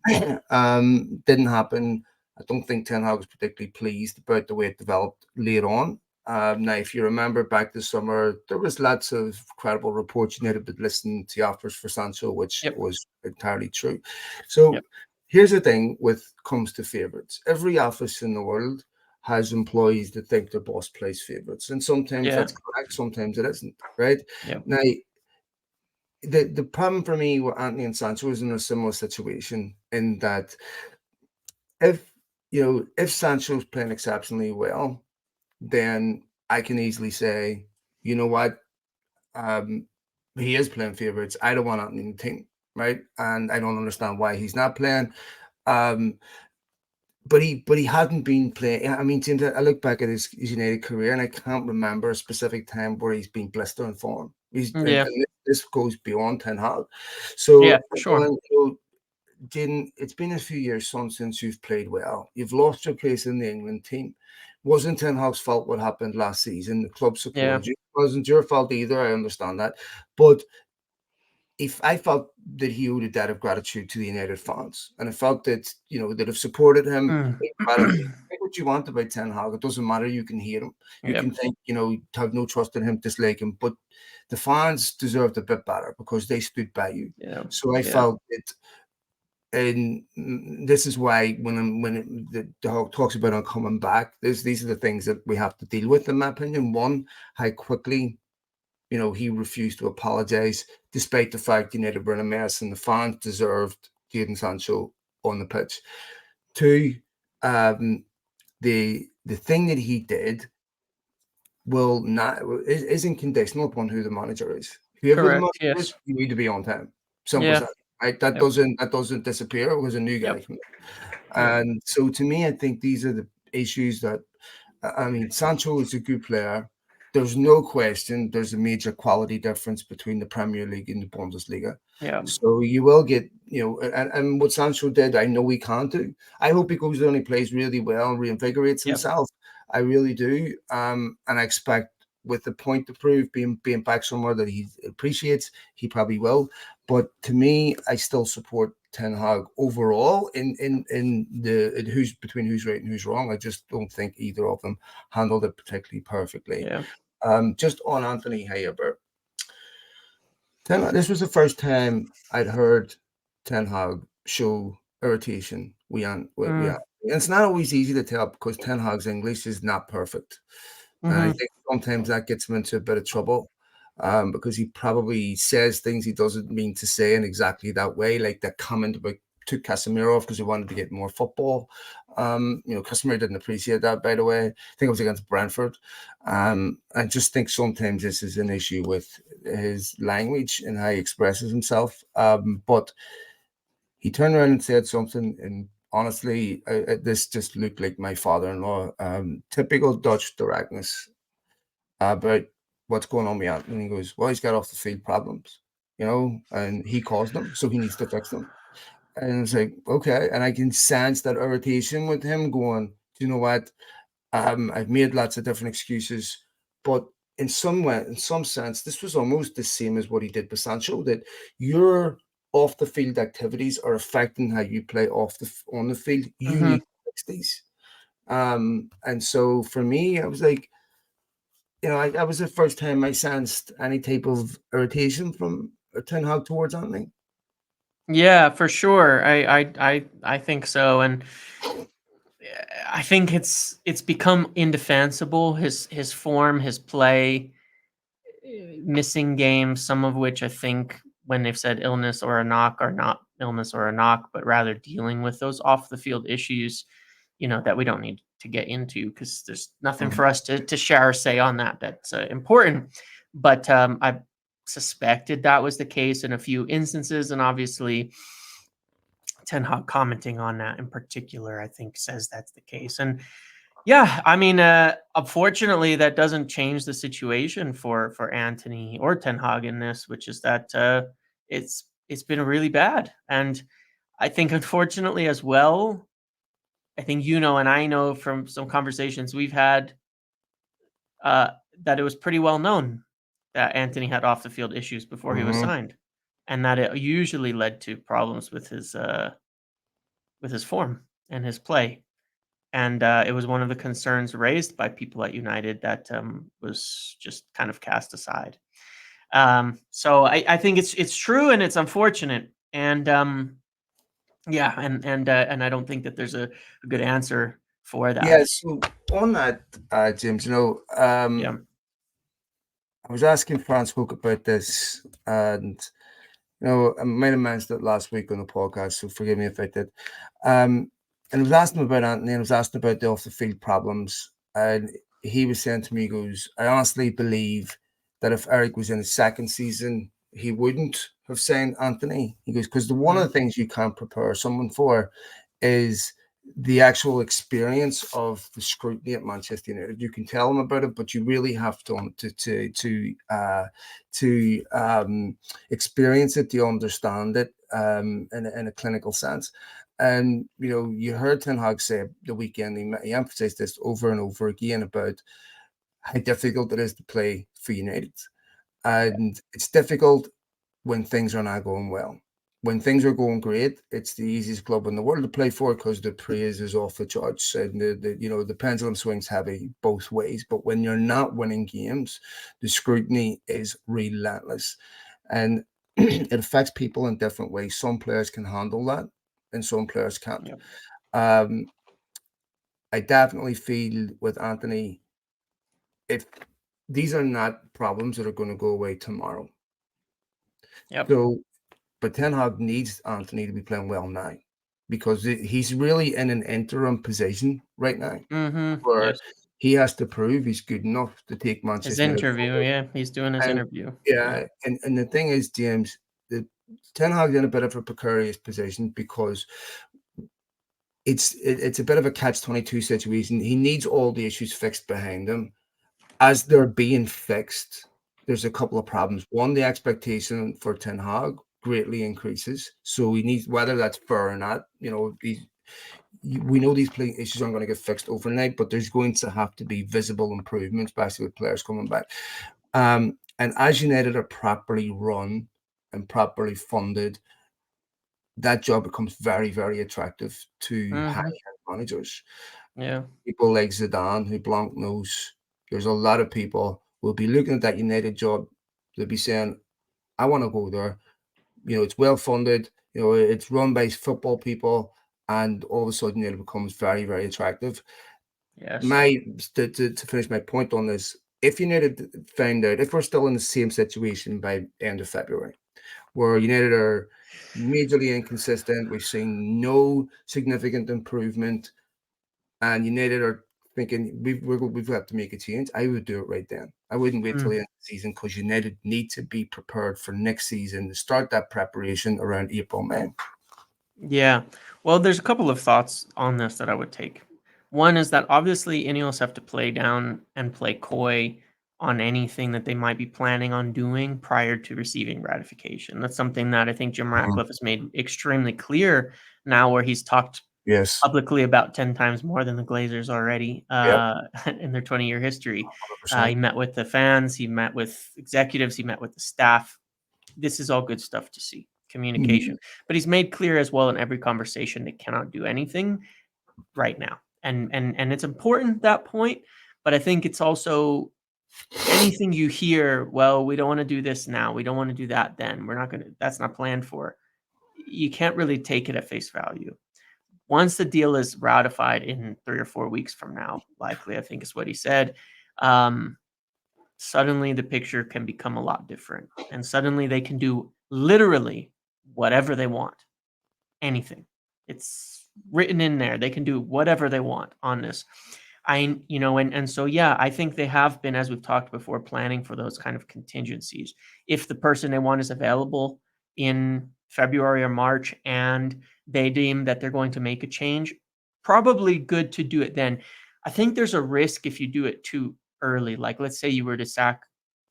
Didn't happen. I don't think Ten Hag was particularly pleased about the way it developed later on. Now, if you remember back this summer, there was lots of credible reports you had been listening to offers for Sancho, which was entirely true. So here's the thing with comes to favourites. Every office in the world has employees that think their boss plays favourites. And sometimes that's correct, sometimes it isn't, right? Now, the problem for me with Antony and Sancho is in a similar situation in that if Sancho's playing exceptionally well, then I can easily say, you know what, he is playing favourites. I don't want Antony in the team, right? And I don't understand why he's not playing. But he hadn't been playing. I mean, James, I look back at his United career and I can't remember a specific time where he's been blistering form. And this goes beyond Ten Hag. So sure. Jaden, it's been a few years since you've played well. You've lost your place in the England team. Wasn't Ten Hag's fault what happened last season? The club supported you. It wasn't your fault either. I understand that, but if I felt that he owed a debt of gratitude to the United fans, and I felt that that have supported him incredibly. Mm. Think what you want about Ten Hag. It doesn't matter. You can hate him. You Yep. can think have no trust in him, dislike him, but the fans deserved a bit better because they stood by you. Yeah. So I Yeah. felt that, and this is why the Hawk talks about on coming back, these are the things that we have to deal with, in my opinion. One, how quickly he refused to apologize, despite the fact United were in a mess and the fans deserved Jadon Sancho on the pitch. Two, the thing that he did will not isn't conditional upon who the manager is. Whoever the Correct. manager is, Yes. you need to be on time. Simple as Yeah. that. Right? That Yep. doesn't disappear because a new guy Yep. comes. Yep. And so to me, I think these are the issues that, I mean, Sancho is a good player. There's no question there's a major quality difference between the Premier League and the Bundesliga. Yeah. So you will get, and what Sancho did, I know he can't do. I hope he goes there and he plays really well and reinvigorates Yep. himself. I really do. And I expect with the point to prove, being back somewhere that he appreciates, he probably will. But to me, I still support Ten Hag overall in who's between who's right and who's wrong. I just don't think either of them handled it particularly perfectly. Yeah. Just on Antony Haber, this was the first time I'd heard Ten Hag show irritation. And it's not always easy to tell because Ten Hag's English is not perfect. And I Mm-hmm. think sometimes that gets him into a bit of trouble because he probably says things he doesn't mean to say in exactly that way, like that comment about took Casemiro off because he wanted to get more football. Casemiro didn't appreciate that, by the way. I think it was against Brentford. I just think sometimes this is an issue with his language and how he expresses himself. But he turned around and said something, and honestly, this just looked like my father-in-law. Typical Dutch directness about what's going on with Antony. And he goes, well, he's got off the field problems, and he caused them, so he needs to fix them. And it's like, okay. And I can sense that irritation with him going, do you know what? I've made lots of different excuses, but in some way, in some sense, this was almost the same as what he did with Sancho, that your off the field activities are affecting how you play on the field. You Mm-hmm. need to fix these. And so for me, I was like, that was the first time I sensed any type of irritation from Ten Hag towards Antony. Yeah, for sure. I think so, and I think it's become indefensible. His form, his play, missing games, some of which I think when they've said illness or a knock are not illness or a knock, but rather dealing with those off the field issues, that we don't need to get into because there's nothing for us to share or say on that. That's important. But I suspected that was the case in a few instances, and obviously Ten Hag commenting on that in particular, I think says that's the case. And yeah, I mean, unfortunately, that doesn't change the situation for Antony or Ten Hag in this, which is that it's been really bad. And I think, unfortunately, as well, I think and I know from some conversations we've had uh, that it was pretty well known that Antony had off the field issues before he was Mm-hmm. signed, and that it usually led to problems with his form and his play. And it was one of the concerns raised by people at United that was just kind of cast aside. So I think it's true and it's unfortunate, and yeah, and I don't think that there's a good answer for Yeah, that. so on that, James, Yeah. I was asking Franz Hook about this, and I might have mentioned it last week on the podcast, so forgive me if I did. And I was asking him about Antony, and I was asking about the off the field problems, and he was saying to me, he goes, I honestly believe that if Eric was in his second season, he wouldn't have signed Antony. He goes, because one of the things you can't prepare someone for is the actual experience of the scrutiny at Manchester United. You can tell them about it, but you really have to experience it, to understand it in a clinical sense. And you heard Ten Hag say the weekend, he emphasized this over and over again about how difficult it is to play for United. And it's difficult when things are not going well. When things are going great, it's the easiest club in the world to play for because the praise is off the charts and the pendulum swings heavy both ways. But when you're not winning games, the scrutiny is relentless, and it affects people in different ways. Some players can handle that, and some players can't. Yep. I definitely feel with Antony, if these are not problems that are going to go away tomorrow. Yep. So, but Ten Hag needs Antony to be playing well now because he's really in an interim position right now where Yes. he has to prove he's good enough to take His Manchester United interview, forward. yeah, he's doing his And interview. yeah, and the thing is, James, the Ten Hag's in a bit of a precarious position because it's a bit of a catch-22 situation. He needs all the issues fixed behind him. As they're being fixed, there's a couple of problems. One, the expectation for Ten Hag greatly increases. So we need, whether that's fair or not, we know these playing issues aren't going to get fixed overnight, but there's going to have to be visible improvements, especially with players coming back. And as United are properly run and properly funded, that job becomes very, very attractive to high-end managers. Yeah. People like Zidane, who Blanc knows, there's a lot of people will be looking at that United job. They'll be saying, I want to go there. It's well funded. It's run by football people. And all of a sudden, it becomes very, very attractive. Yes. To finish my point on this, if United find out, if we're still in the same situation by end of February, where United are majorly inconsistent, we've seen no significant improvement, and United are thinking we've got to make a change, I would do it right then. I wouldn't wait till the end of the season because United need to be prepared for next season to start that preparation around April, May. Yeah. Well, there's a couple of thoughts on this that I would take. One is that obviously INEOS have to play down and play coy on anything that they might be planning on doing prior to receiving ratification. That's something that I think Jim Ratcliffe has made extremely clear now, where he's talked Yes. publicly about 10 times more than the Glazers already Yep. in their 20-year history. 100%. He met with the fans, he met with executives, he met with the staff. This is all good stuff to see, communication. But he's made clear as well in every conversation they cannot do anything right now. And it's important, that point, but I think it's also anything you hear, well, we don't want to do this now, we don't want to do that then, we're not going to, that's not planned for. You can't really take it at face value. Once the deal is ratified in 3 or 4 weeks from now, likely, I think is what he said, suddenly the picture can become a lot different. And suddenly they can do literally whatever they want. Anything. It's written in there. They can do whatever they want on this. So yeah, I think they have been, as we've talked before, planning for those kind of contingencies. If the person they want is available in February or March and they deem that they're going to make a change, probably good to do it then. I think there's a risk if you do it too early. Like, let's say you were to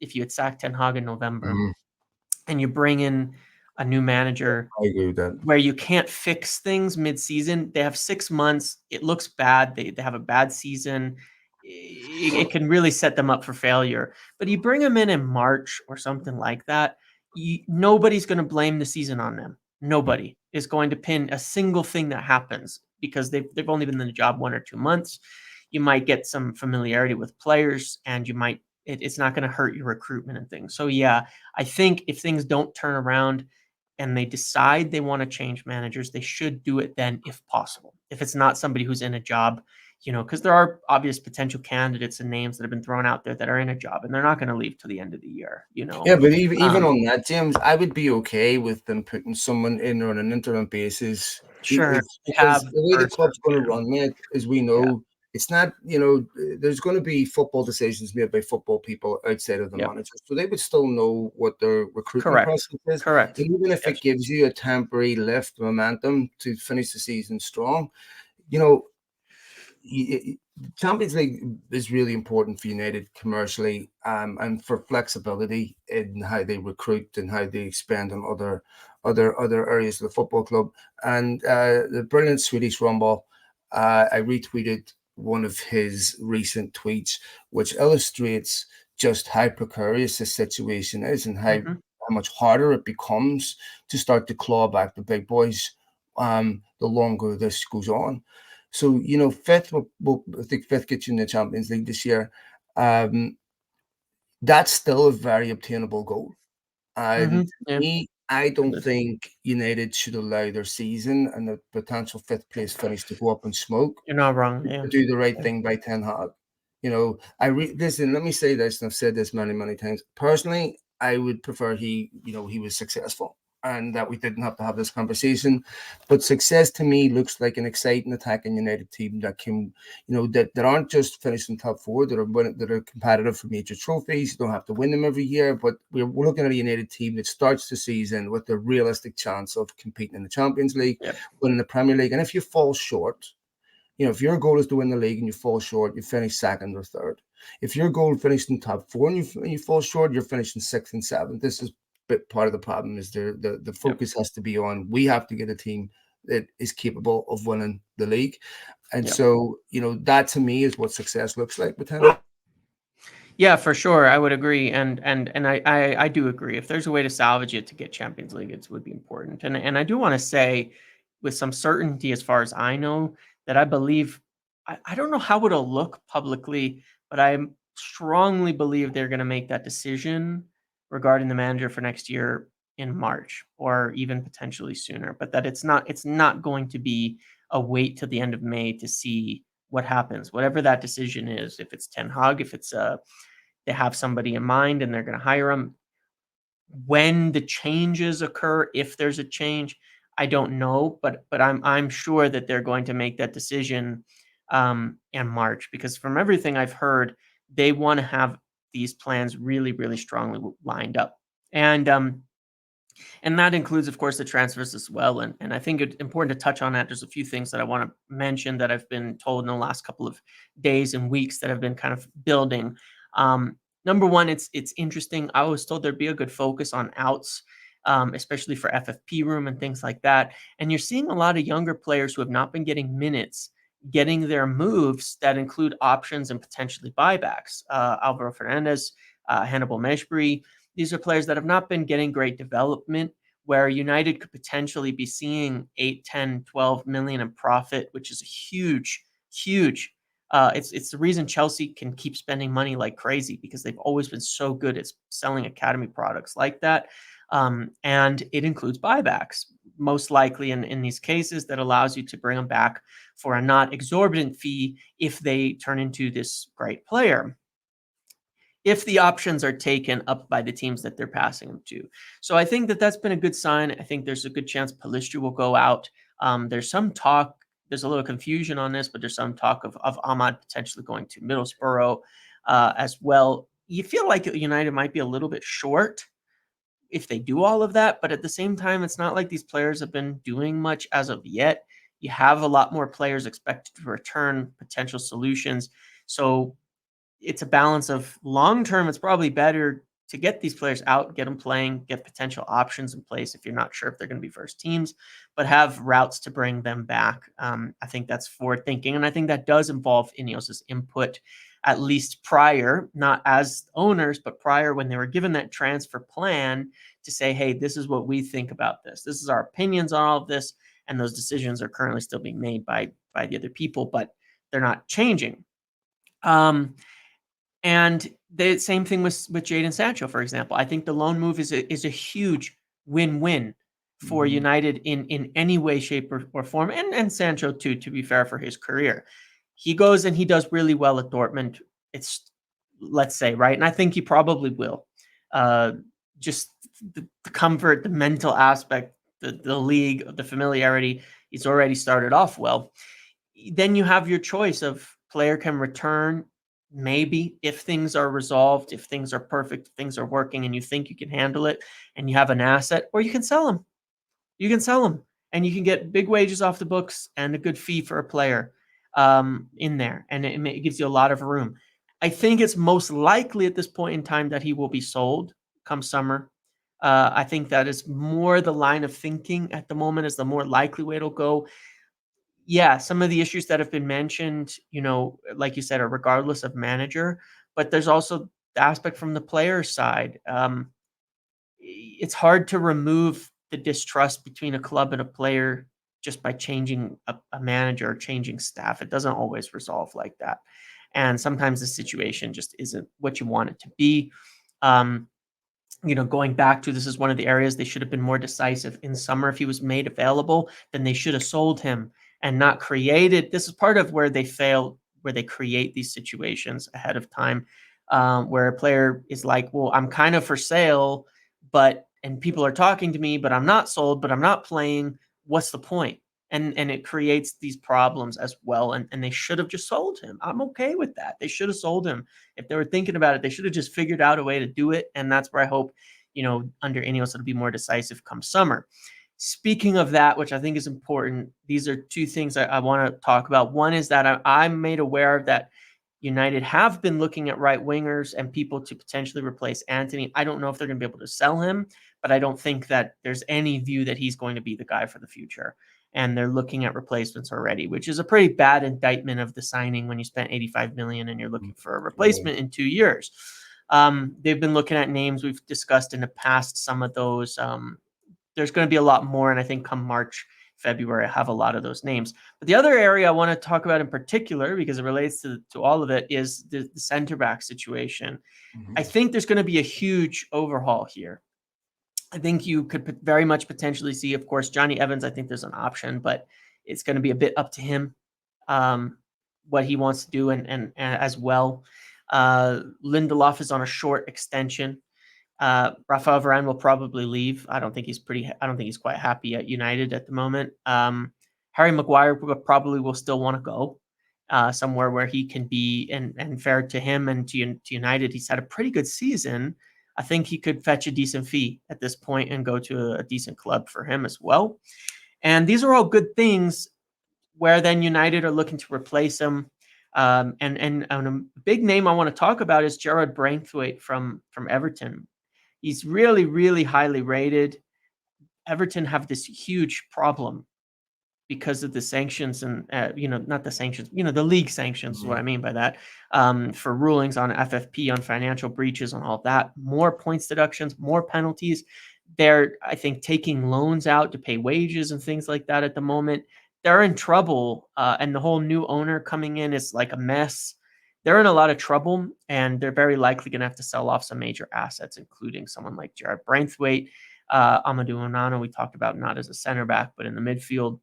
if you had sacked Ten Hag in November and you bring in a new manager I agree with that. where you can't fix things mid-season. They have 6 months. It looks bad. They have a bad season. It can really set them up for failure. But you bring them in March or something like that, nobody's going to blame the season on them. Nobody is going to pin a single thing that happens because they've only been in the job 1 or 2 months. You might get some familiarity with players, and it's not going to hurt your recruitment and things. So yeah, I think if things don't turn around and they decide they want to change managers, they should do it then if possible. If it's not somebody who's in a job, because there are obvious potential candidates and names that have been thrown out there that are in a job and they're not going to leave till the end of the year. Yeah, but even on that, James, I would be okay with them putting someone in on an interim basis. Sure. Because the way the club's going to run, mate, as we know, it's not, there's going to be football decisions made by football people outside of the managers. So they would still know what their recruitment process is. Correct. And even if it gives you a temporary lift momentum to finish the season strong, Champions League is really important for United commercially, and for flexibility in how they recruit and how they expand on other areas of the football club. And the brilliant Swedish Rumble, I retweeted one of his recent tweets, which illustrates just how precarious the situation is and how how much harder it becomes to start to claw back the big boys the longer this goes on. So, fifth, I think fifth gets you in the Champions League this year. That's still a very obtainable goal. And Yeah. I don't think United should allow their season and the potential fifth place finish to go up in smoke. You're not wrong. Yeah. To do the right Yeah. thing by Ten Hag. Listen, let me say this, and I've said this many, many times. Personally, I would prefer he was successful and that we didn't have to have this conversation. But success to me looks like an exciting attacking United team that can, that aren't just finishing top four, that are competitive for major trophies. You don't have to win them every year, but we're looking at a United team that starts the season with a realistic chance of competing in the Champions League, Yep. winning the Premier League. And if you fall short, if your goal is to win the league and you fall short, you finish second or third. If your goal finished in top four and you fall short, you're finishing sixth and seventh. This is part of the problem is the focus has to be on, we have to get a team that is capable of winning the league. And so, that to me is what success looks like with him. Yeah, for sure. I would agree. And I do agree. If there's a way to salvage it to get Champions League, it would be important. And I do want to say with some certainty, as far as I know, that I believe, I don't know how it'll look publicly, but I strongly believe they're going to make that decision regarding the manager for next year in March or even potentially sooner. But that it's not going to be a wait till the end of May to see what happens, whatever that decision is. If it's Ten Hag, if it's they have somebody in mind and they're going to hire them. When the changes occur, if there's a change, I don't know, but I'm sure that they're going to make that decision in March, because from everything I've heard, they want to have these plans really, really strongly lined up. And that includes, of course, the transfers as well. And I think it's important to touch on that. There's a few things that I want to mention that I've been told in the last couple of days and weeks that have been kind of building. Number one, it's interesting. I was told there'd be a good focus on outs, especially for FFP room and things like that. And you're seeing a lot of younger players who have not been getting minutes, getting their moves that include options and potentially buybacks. Alvaro Fernandez, Hannibal Mejbri. These are players that have not been getting great development, where United could potentially be seeing 8, 10, 12 million in profit, which is a huge, huge. It's the reason Chelsea can keep spending money like crazy, because they've always been so good at selling academy products like that. And it includes buybacks, most likely in these cases, that allows you to bring them back for a not exorbitant fee if they turn into this great player, if the options are taken up by the teams that they're passing them to. So I think that that's been a good sign. I think there's a good chance Pellistri will go out. There's some talk, there's a little confusion on this, but there's some talk of Ahmad potentially going to Middlesbrough as well. You feel like United might be a little bit short if they do all of that, but at the same time, it's not like these players have been doing much as of yet. You have a lot more players expected to return, potential solutions. So it's a balance of long term. It's probably better to get these players out, get them playing, get potential options in place if you're not sure if they're going to be first teams, but have routes to bring them back. I think that's forward thinking. And I think that does involve INEOS's input, at least prior, not as owners, but prior, when they were given that transfer plan, to say, hey, this is what we think about this. This is our opinions on all of this. And those decisions are currently still being made by the other people, but they're not changing. And the same thing with Jadon Sancho, for example. I think the loan move is a huge win-win for United in any way, shape, or form, and Sancho too, to be fair, for his career. He goes and he does really well at Dortmund. It's, let's say, right, and I think he probably will. Just the comfort, the mental aspect, the league, the familiarity. He's already started off well. Then you have your choice of player can return. Maybe if things are resolved, if things are perfect, if things are working and you think you can handle it and you have an asset, or you can sell them. You can sell them and you can get big wages off the books and a good fee for a player in there. And it gives you a lot of room. I think it's most likely at this point in time that he will be sold come summer. I think that is more the line of thinking at the moment, is the more likely way it'll go. Yeah, some of the issues that have been mentioned, like you said, are regardless of manager, but there's also the aspect from the player side. it's hard to remove the distrust between a club and a player just by changing a manager or changing staff. It doesn't always resolve like that. And sometimes the situation just isn't what you want it to be. Going back to, this is one of the areas they should have been more decisive in summer. If he was made available, then they should have sold him and not created. This is part of where they fail, where they create these situations ahead of time, where a player is like, well, I'm kind of for sale, and people are talking to me, but I'm not sold, but I'm not playing. What's the point? And it creates these problems as well. And they should have just sold him. I'm okay with that. They should have sold him. If they were thinking about it, they should have just figured out a way to do it. And that's where I hope, under INEOS, it'll be more decisive come summer. Speaking of that, which I think is important, these are two things I want to talk about. One is that I'm made aware that United have been looking at right wingers and people to potentially replace Antony. I don't know if they're going to be able to sell him, but I don't think that there's any view that he's going to be the guy for the future. And they're looking at replacements already, which is a pretty bad indictment of the signing when you spent 85 million and you're looking for a replacement in 2 years. They've been looking at names we've discussed in the past, some of those. There's going to be a lot more, and I think come March, February, I have a lot of those names. But the other area I want to talk about in particular, because it relates to all of it, is the center back situation. I think there's going to be a huge overhaul here. I think you could very much potentially see, of course, Johnny Evans. I think there's an option, but it's going to be a bit up to him, what he wants to do, and as well. Lindelof is on a short extension. Rafael Varane will probably leave. I don't think he's quite happy at United at the moment. Harry Maguire probably will still want to go somewhere where he can be, and fair to him and to United, he's had a pretty good season. I think he could fetch a decent fee at this point and go to a decent club for him as well. And these are all good things where then United are looking to replace him. And a big name I want to talk about is Gerard Braithwaite from Everton. He's really, really highly rated. Everton have this huge problem because of the sanctions and, not the sanctions, the league sanctions is what I mean by that, for rulings on FFP, on financial breaches, on all that. More points deductions, more penalties. They're, I think, taking loans out to pay wages and things like that at the moment. They're in trouble, and the whole new owner coming in is like a mess. They're in a lot of trouble, and they're very likely going to have to sell off some major assets, including someone like Gerard Braithwaite, Amadou Onana, we talked about, not as a center back, but in the midfield.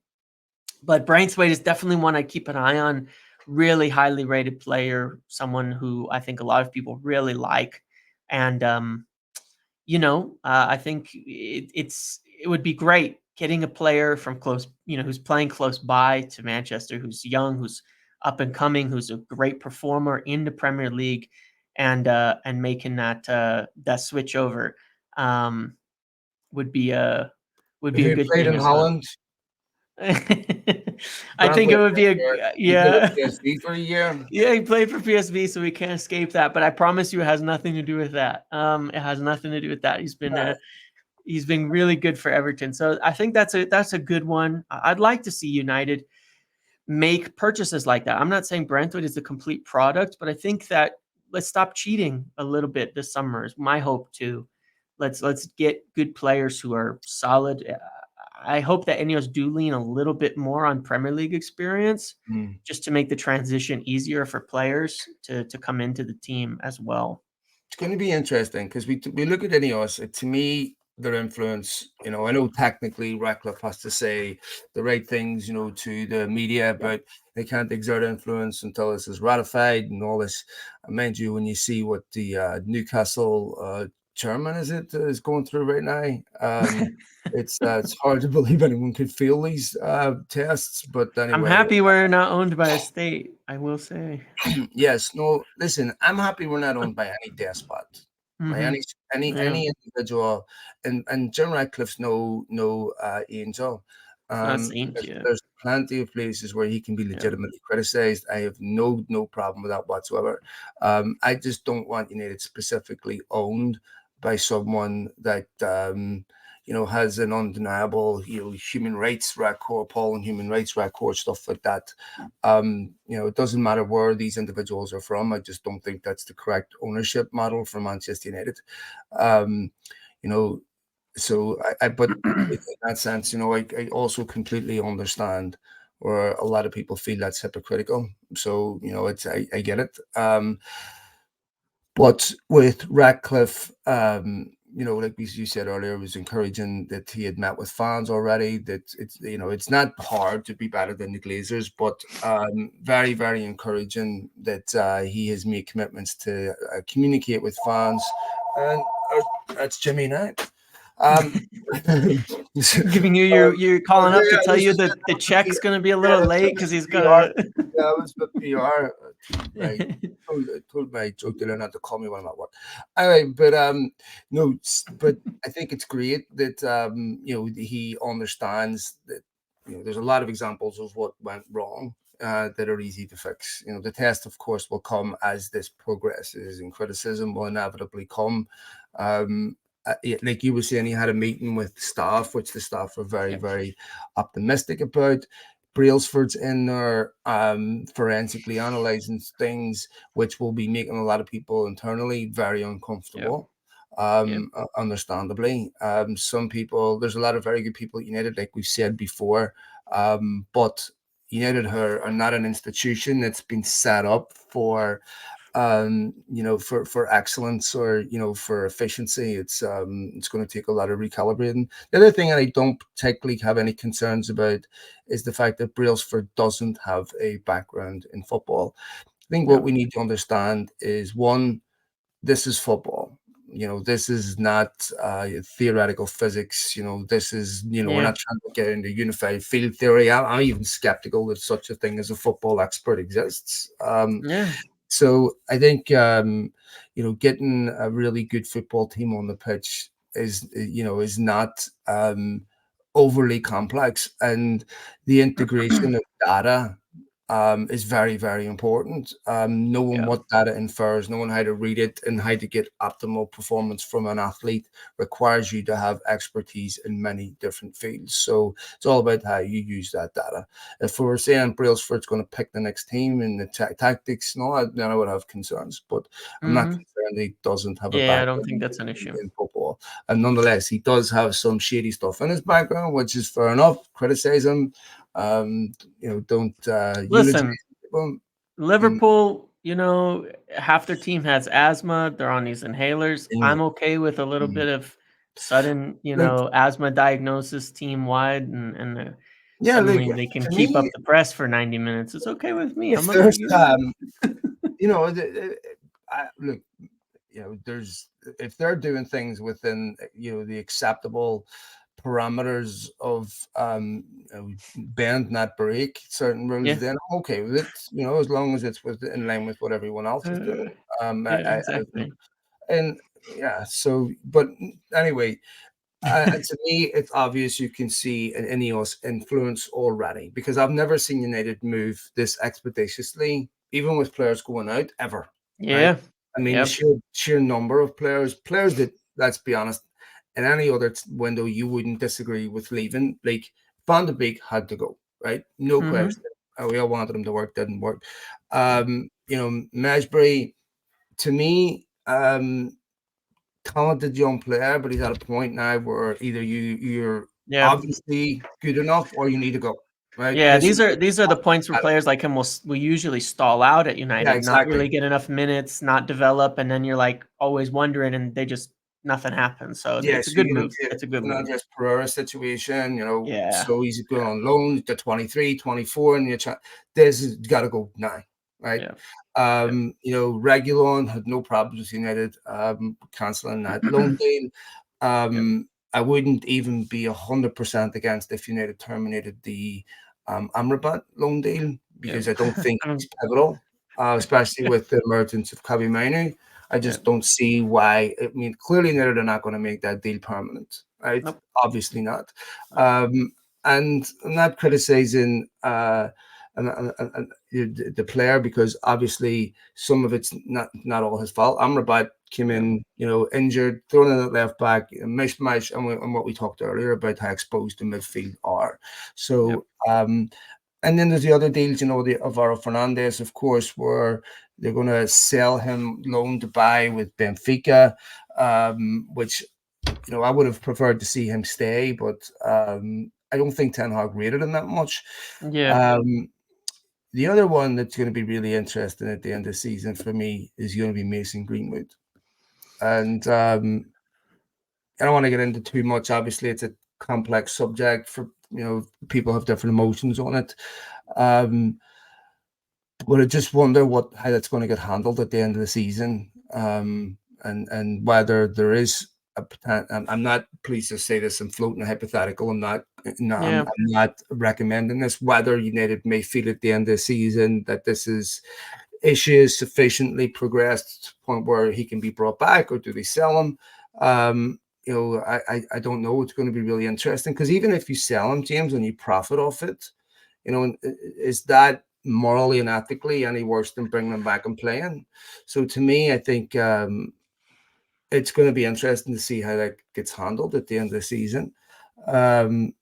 But Braithwaite is definitely one I keep an eye on. Really highly rated player, someone who I think a lot of people really like. And, I think it would be great getting a player from close, who's playing close by to Manchester, who's young, who's up and coming, who's a great performer in the Premier League, and making that switch over would be a Who good played thing in as well. Holland? I think it would be He played yeah. at PSV for a year. Yeah, he played for PSV, so we can't escape that. But I promise you, it has nothing to do with that. It has nothing to do with that. He's been really good for Everton, so I think that's a good one. I'd like to see United make purchases like that. I'm not saying Brentwood is the complete product, but I think that let's stop cheating a little bit this summer is my hope too. Let's get good players who are solid. I hope that INEOS do lean a little bit more on Premier League experience, just to make the transition easier for players to come into the team as well. It's going to be interesting because we look at INEOS. To me, their influence, I know technically Ratcliffe has to say the right things, to the media, but they can't exert influence until this is ratified and all this. Mind you, when you see what the Newcastle chairman is going through right now, it's hard to believe anyone could feel these tests. But anyway, I'm happy we're not owned by a state, I will say. Yes. No, listen, I'm happy we're not owned by any despot, by any individual, and Jim Ratcliffe's no angel. Not saint, There's plenty of places where he can be legitimately criticized. I have no problem with that whatsoever. I just don't want United specifically owned by someone that has an undeniable, human rights record, appalling human rights record, stuff like that. It doesn't matter where these individuals are from. I just don't think that's the correct ownership model for Manchester United. So but in that sense, I also completely understand where a lot of people feel that's hypocritical. So, I get it. But with Ratcliffe, like you said earlier, it was encouraging that he had met with fans already. That it's not hard to be better than the Glazers, but very, very encouraging that he has made commitments to communicate with fans. And that's Jimmy now. Um, Giving you you're calling up to yeah, tell this you is that the check's gonna be a yeah, little late because this is he's PR. gotta. Yeah, it was the PR. Right. Told my drug dealer not to call me when I'm at work. Anyway, but no, but I think it's great that he understands that there's a lot of examples of what went wrong that are easy to fix. The test, of course, will come as this progresses, and criticism will inevitably come. Like you were saying, he had a meeting with staff, which the staff were very, Yep. very optimistic about. Brailsford's in there forensically analysing things, which will be making a lot of people internally very Yep. uncomfortable. Yep. Understandably, some people, there's a lot of very good people at United, like we've said before, but United are not an institution that's been set up for for excellence or for efficiency. It's going to take a lot of recalibrating. The other thing I don't particularly have any concerns about is the fact that Brailsford doesn't have a background in football. I think what Yep. we need to understand is, one, this is football. This is not theoretical physics. This is, we're Yeah. not trying to get into unified field theory. I'm even skeptical that such a thing as a football expert exists. Yeah. So I think getting a really good football team on the pitch is not overly complex, and the integration of data is very, very important. Knowing Yep. what data infers, knowing how to read it, and how to get optimal performance from an athlete requires you to have expertise in many different fields. So it's all about how you use that data. If we were saying Brailsford's going to pick the next team in the tactics, no, then I would have concerns. But I'm not Mm-hmm. concerned he doesn't have a Yeah, I don't background think that's an issue. in football. And nonetheless, he does have some shady stuff in his background, which is fair enough. Criticize him. Um, don't eulogize Listen, people. Mm, Liverpool, half their team has asthma. They're on these inhalers. mm, I'm okay with a little mm. bit of sudden, Look, asthma diagnosis team wide, and yeah, look, suddenly they can to keep me, up the press for 90 minutes. It's okay with me. if I'm not there's, gonna. look, there's if they're doing things within the acceptable parameters of bend not break certain rules, Yeah. then I'm okay with it. As long as it's in line with what everyone else is doing. Uh, yeah, I exactly. and yeah. So, but anyway, and to me, it's obvious you can see an INEOS influence already, because I've never seen United move this expeditiously, even with players going out ever. Right? Yeah. I mean, the Yep. sheer number of players that, let's be honest, in any other window you wouldn't disagree with leaving. Like Van de Beek had to go, right? No Mm-hmm. question. We all wanted him to work, didn't work. Mesbury, to me, talented young player, but he's at a point now where either you're Yeah. obviously good enough or you need to go. Right? Yeah, This is these are the points where players like him will usually stall out at yeah, United, not exactly. really get enough minutes, not develop, and then you're like always wondering, and they just nothing happens. So Yeah, it's a so good you move. get It's a good an move. Andres Pereira situation, Yeah. so he's going Yeah. on loan to 23, 24, and you're trying, this has got to go now, right? Yeah. Yep. Regulon had no problems with United cancelling that loan deal. Yep. I wouldn't even be 100% against if United terminated the Amrabat loan deal, Yep. because I don't think I he's don't. pivotal, especially with the emergence of Kabi Minu. I just Yep. don't see why. I mean, clearly they're not going to make that deal permanent, right? Nope. Obviously not. Nope. And I'm not criticizing the player, because obviously some of it's not all his fault. Amrabat came Yep. in, injured, thrown in at left back, mishmash, and what we talked earlier about how exposed the midfield are. Yep. So, and then there's the other deals, the Alvaro Fernandez, of course, where they're going to sell him loan to buy with Benfica, which I would have preferred to see him stay, but I don't think Ten Hag rated him that much. Yeah. The other one that's going to be really interesting at the end of the season for me is going to be Mason Greenwood. And I don't want to get into too much. Obviously, it's a complex subject for, people have different emotions on it. But I just wonder how that's going to get handled at the end of the season, and whether there is a potential. I'm not pleased to say this. I'm floating a hypothetical. I'm not recommending this. Whether United may feel at the end of the season that this issue is sufficiently progressed to the point where he can be brought back, or do they sell him? I don't know. It's going to be really interesting, because even if you sell him, James, and you profit off it, is that morally and ethically any worse than bringing them back and playing? So to me, I think it's going to be interesting to see how that gets handled at the end of the season. And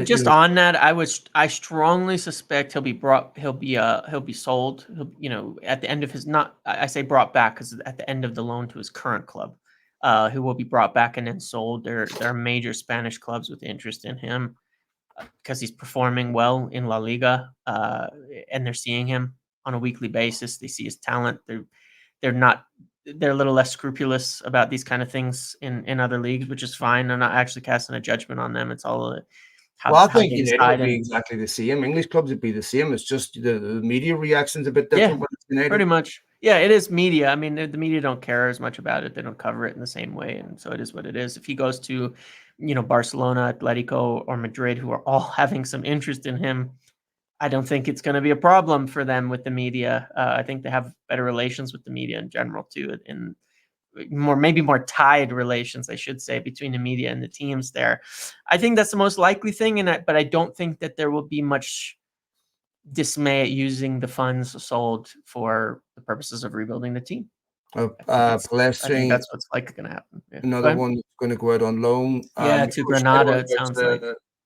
Just on that, I strongly suspect he'll be sold. At the end of his, not, I say brought back because at the end of the loan to his current club, who will be brought back and then sold. There are major Spanish clubs with interest in him, because he's performing well in La Liga, and they're seeing him on a weekly basis. They see his talent. They're a little less scrupulous about these kind of things in other leagues, which is fine. I'm not actually casting a judgment on them. It's all I how think they United would decide. be exactly the same. English clubs would be the same. It's just the media reaction's a bit Yeah, different when it's United. pretty much. Yeah, it is media. I mean, the media don't care as much about it. They don't cover it in the same way, and so it is what it is. If he goes to, Barcelona, Atletico, or Madrid, who are all having some interest in him, I don't think it's going to be a problem for them with the media. I think they have better relations with the media in general too, and maybe more tied relations, I should say, between the media and the teams there. I think that's the most likely thing, but I don't think that there will be much dismay at using the funds sold for the purposes of rebuilding the team. I think Palestri, that's what's likely going to happen. Yeah. another one that's going to go out on loan. Yeah, to Granada, it sounds like.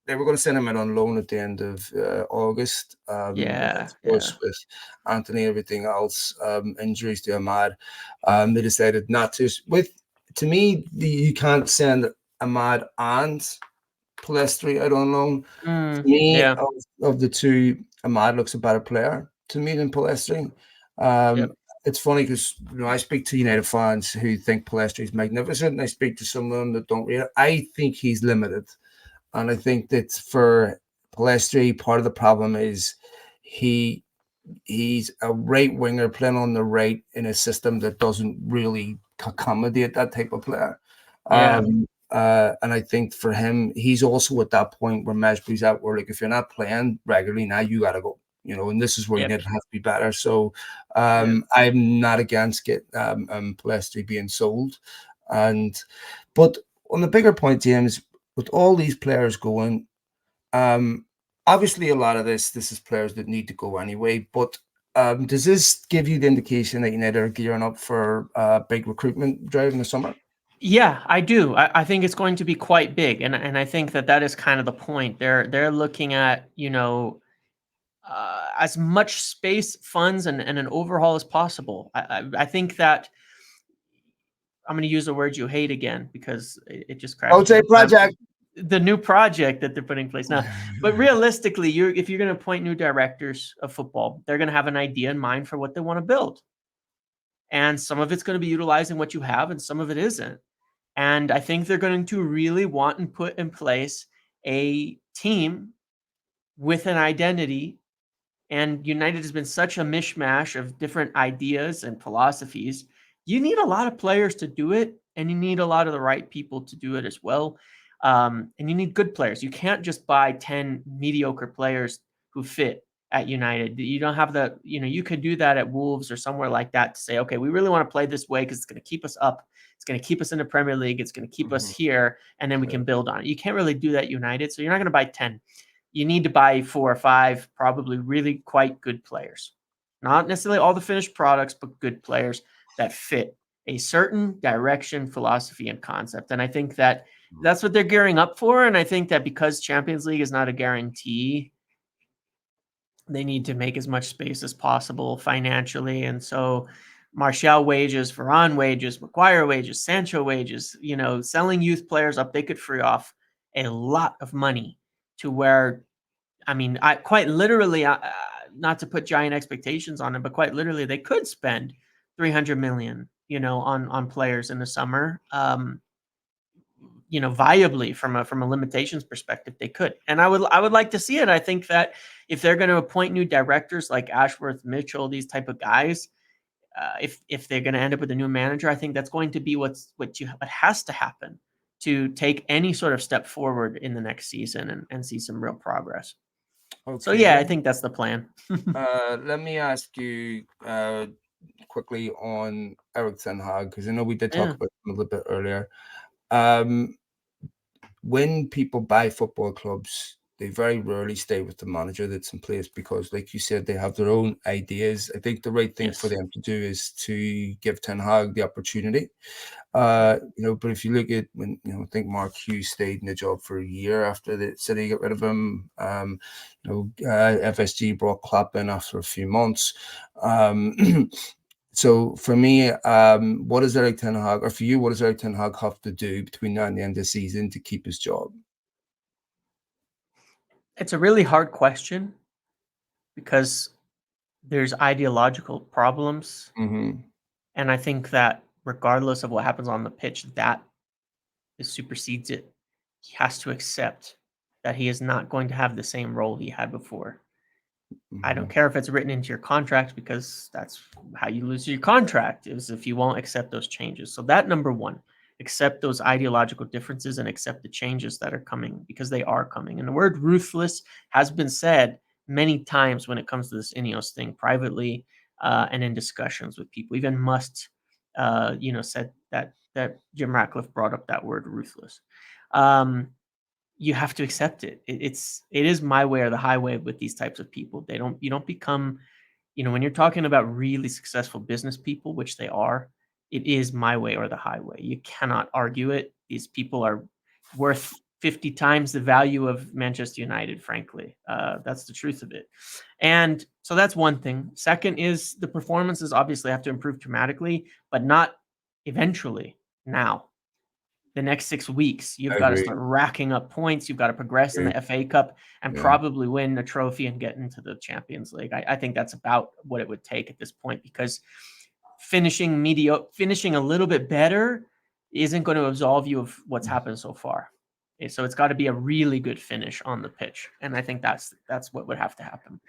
They were going to send him out on loan at the end of August. Yeah, of course, with Antony, everything else, injuries to Ahmad, they decided not to. To me, you can't send Ahmad and Palestri out on loan. To me, yeah. of the two, Ahmad looks a better player to me than Palestri. Yep. It's funny because I speak to United fans who think Palestri is magnificent, and I speak to some of them that don't rate it. I think he's limited, and I think that for Palestri, part of the problem is he's a right winger playing on the right in a system that doesn't really accommodate that type of player. Yeah. And I think for him, he's also at that point where Meshbury's at, where like if you're not playing regularly now, you got to go. And this is where you need to have to be better. So I'm not against Palestri being sold. But on the bigger point, James, with all these players going, obviously a lot of this is players that need to go anyway. But does this give you the indication that United are gearing up for a big recruitment drive in the summer? Yeah, I do. I think it's going to be quite big, and I think that is kind of the point. They're looking at as much space, funds, and an overhaul as possible. I think that I'm going to use a word you hate again because it just cracks. I would say project. The new project that they're putting in place now. But realistically, if you're going to appoint new directors of football, they're going to have an idea in mind for what they want to build. And some of it's going to be utilizing what you have, and some of it isn't. And I think they're going to really want and put in place a team with an identity. And United has been such a mishmash of different ideas and philosophies. You need a lot of players to do it, and you need a lot of the right people to do it as well. And you need good players. You can't just buy 10 mediocre players who fit at United. You don't have the, you could do that at Wolves or somewhere like that to say, okay, we really want to play this way because it's going to keep us up. It's going to keep us in the Premier League. It's going to keep us here, and then we can build on it. You can't really do that at United, so you're not going to buy 10. You need to buy 4 or 5, probably really quite good players. Not necessarily all the finished products, but good players that fit a certain direction, philosophy, and concept. And I think that that's what they're gearing up for. And I think that because Champions League is not a guarantee, they need to make as much space as possible financially. And so Martial wages, Varane wages, Maguire wages, Sancho wages, selling youth players up, they could free off a lot of money to where, I mean, I quite literally, not to put giant expectations on it, but quite literally, they could spend 300 million, on players in the summer. Viably from a limitations perspective, they could, and I would like to see it. I think that if they're going to appoint new directors like Ashworth, Mitchell, these type of guys, if they're going to end up with a new manager, I think that's going to be what has to happen to take any sort of step forward in the next season and see some real progress. So Okay, yeah, I think that's the plan. let me ask you quickly on Eric Ten Hag, because I know we did talk Yeah. about him a little bit earlier. Um, when people buy football clubs, they very rarely stay with the manager that's in place because, like you said, they have their own ideas. I think the right thing for Yes. them to do is to give Ten Hag the opportunity. But if you look at when, I think Mark Hughes stayed in the job for a year after the City got rid of him. FSG brought Klopp in after a few months. So for me, what does Eric Ten Hag, or for you, what does Eric Ten Hag have to do between now and the end of the season to keep his job? It's a really hard question because there's ideological problems. Mm-hmm. And I think that regardless of what happens on the pitch, that supersedes it. He has to accept that he is not going to have the same role he had before. I don't Mm-hmm. care if it's written into your contract, because that's how you lose your contract, is if you won't accept those changes. So that, number one, accept those ideological differences and accept the changes that are coming, because they are coming. And the word ruthless has been said many times when it comes to this INEOS thing, privately and in discussions with people. Even Must, said that Jim Ratcliffe brought up that word ruthless. You have to accept it. It is my way or the highway with these types of people. You don't become, when you're talking about really successful business people, which they are, it is my way or the highway. You cannot argue it. These people are worth 50 times the value of Manchester United, frankly. That's the truth of it. And so that's one thing. Second is the performances obviously have to improve dramatically, but not eventually now. The next 6 weeks, I you've got to agree. start racking up points. You've got to progress in the FA Cup and Yeah. probably win a trophy and get into the Champions League. I think that's about what it would take at this point, because finishing a little bit better isn't going to absolve you of what's happened so far. So it's got to be a really good finish on the pitch, and I think that's what would have to happen.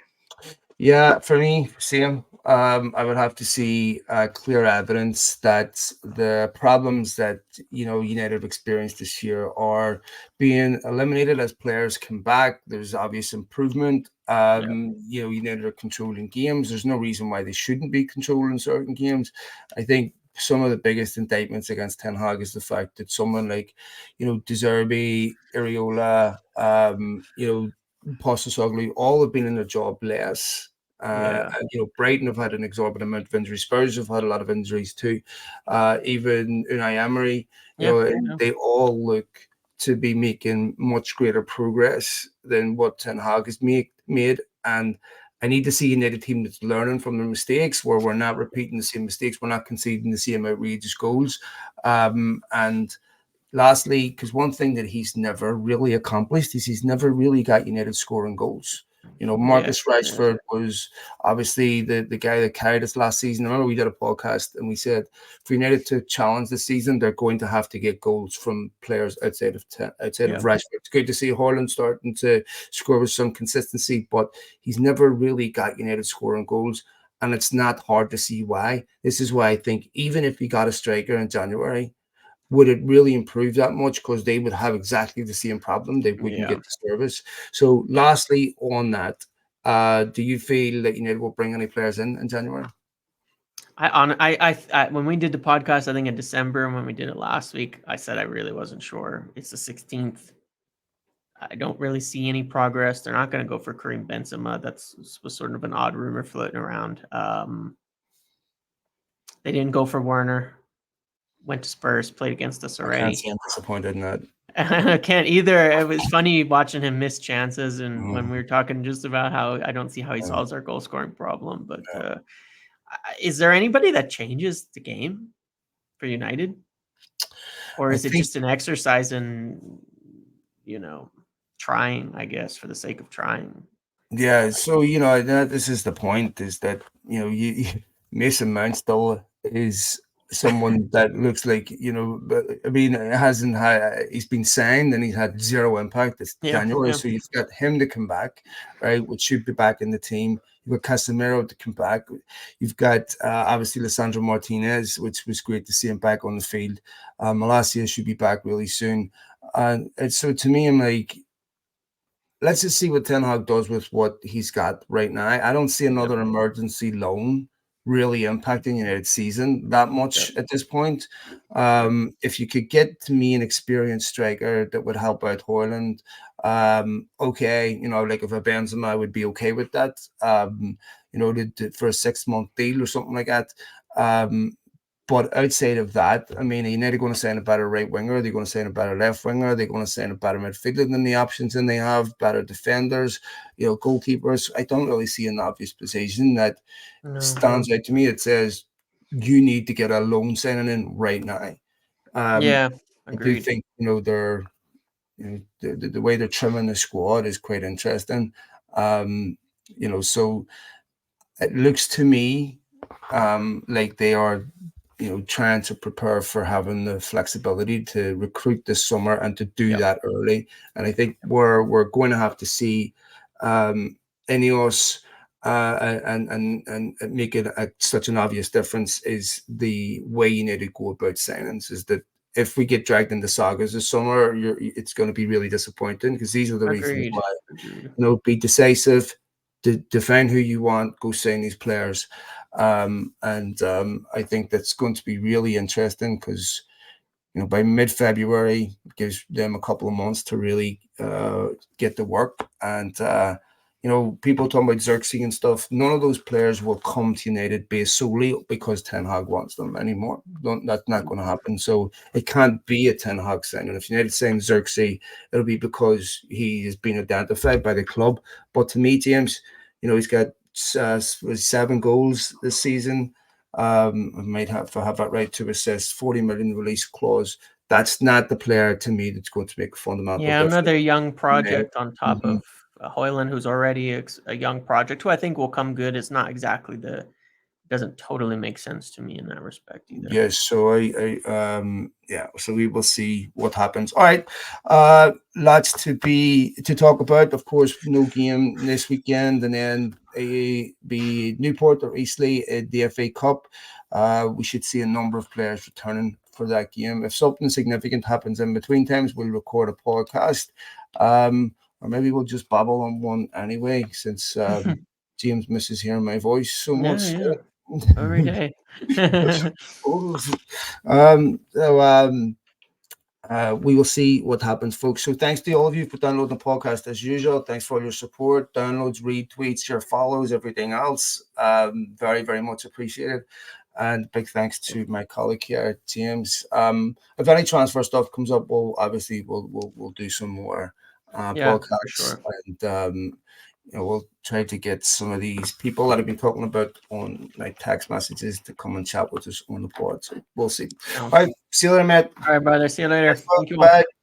Yeah, for me, same. I would have to see clear evidence that the problems that United have experienced this year are being eliminated as players come back. There's obvious improvement. United are controlling games. There's no reason why they shouldn't be controlling certain games. I think some of the biggest indictments against Ten Hag is the fact that someone like, De Zerbi, Areola, Postecoglou, all have been in their job less. Brighton have had an exorbitant amount of injuries. Spurs have had a lot of injuries too. Even Unai Emery, they all look to be making much greater progress than what Ten Hag has made. And I need to see a United team that's learning from their mistakes, where we're not repeating the same mistakes, we're not conceding the same outrageous goals. And lastly, because one thing that he's never really accomplished is he's never really got United scoring goals. Marcus Rashford was obviously the guy that carried us last season. I remember we did a podcast and we said for United to challenge this season, they're going to have to get goals from players outside of Rashford. It's good to see Haaland starting to score with some consistency, but he's never really got United scoring goals. And it's not hard to see why. This is why I think even if we got a striker in January, would it really improve that much? Because they would have exactly the same problem. They wouldn't get the service. So lastly on that, do you feel that United will bring any players in January? I when we did the podcast, I think in December, and when we did it last week, I said I really wasn't sure. It's the 16th. I don't really see any progress. They're not going to go for Karim Benzema. Was sort of an odd rumor floating around. They didn't go for Werner. Went to Spurs, played against us already. I can't say I'm disappointed in that. I can't either. It was funny watching him miss chances, and when we were talking just about how I don't see how he solves our goal scoring problem, but Is there anybody that changes the game for United, or I is it think just an exercise in, you know, trying? I guess for the sake of trying. Yeah, so this is the point is that Mason Mount still is someone that looks like but I mean it hasn't had he's been signed and he's had zero impact this Yeah, January, yeah, so you've got him to come back, right? Which should be back in the team. You've got Casemiro to come back. You've got obviously Lisandro Martinez, which was great to see him back on the field. Malacia should be back really soon, and so to me, I'm like, let's just see what Ten Hag does with what he's got right now. I don't see yep, another emergency loan really impacting United's season that much yep, at this point. yep. If you could get to me an experienced striker that would help out Hoyland, okay, like if a Benzema, I would be okay with that. For a 6 month deal or something like that. Um, but outside of that, I mean, are United going to sign a better right winger? Are they going to sign a better left winger? Are they going to sign a better midfielder than the options and they have? Better defenders, goalkeepers? I don't really see an obvious position that No. stands out to me. It says you need to get a loan signing in right now. Um, Yeah, I do agreed. think they're the way they're trimming the squad is quite interesting. So it looks to me like they are trying to prepare for having the flexibility to recruit this summer and to do Yep. that early. And I think we're going to have to see INEOS and make it such an obvious difference is the way you need to go about signings. Is that if we get dragged into sagas this summer, it's going to be really disappointing because these are the reasons Agreed. why. Agreed. Be decisive, define who you want, go sign these players. And I think that's going to be really interesting because, by mid-February, it gives them a couple of months to really get to work. And, people talking about Xerxes and stuff, none of those players will come to United based solely because Ten Hag wants them anymore. That's not going to happen. So it can't be a Ten Hag signing. If United sign Xerxes, it'll be because he has been identified by the club. But to me, James, he's got 7 goals this season. I might have to have that right to assist 40 million release clause. That's not the player to me that's going to make a fundamental Yeah, difference. another young Yeah. project on top Mhm. of Hoyland, who's already a young project, who I think will come good. It's not exactly doesn't totally make sense to me in that respect either. Yes, so so we will see what happens. All right, lots to talk about. Of course, no game this weekend, and then be Newport or Eastleigh at the FA Cup. We should see a number of players returning for that game. If something significant happens in between times, we'll record a podcast, or maybe we'll just babble on one anyway, since James misses hearing my voice so Yeah, much. yeah, every day. We will see what happens, folks. So thanks to all of you for downloading the podcast as usual. Thanks for all your support, downloads, retweets, your follows, everything else. Very, very much appreciated. And big thanks to my colleague here, James. If any transfer stuff comes up, we'll do some more Yeah, for podcasts, sure. and we'll try to get some of these people that I've been talking about on like text messages to come and chat with us on the pod. So we'll see. Sounds All right, good. see you later, mate. All right, brother. See you later. Thanks, Thank you all. bye.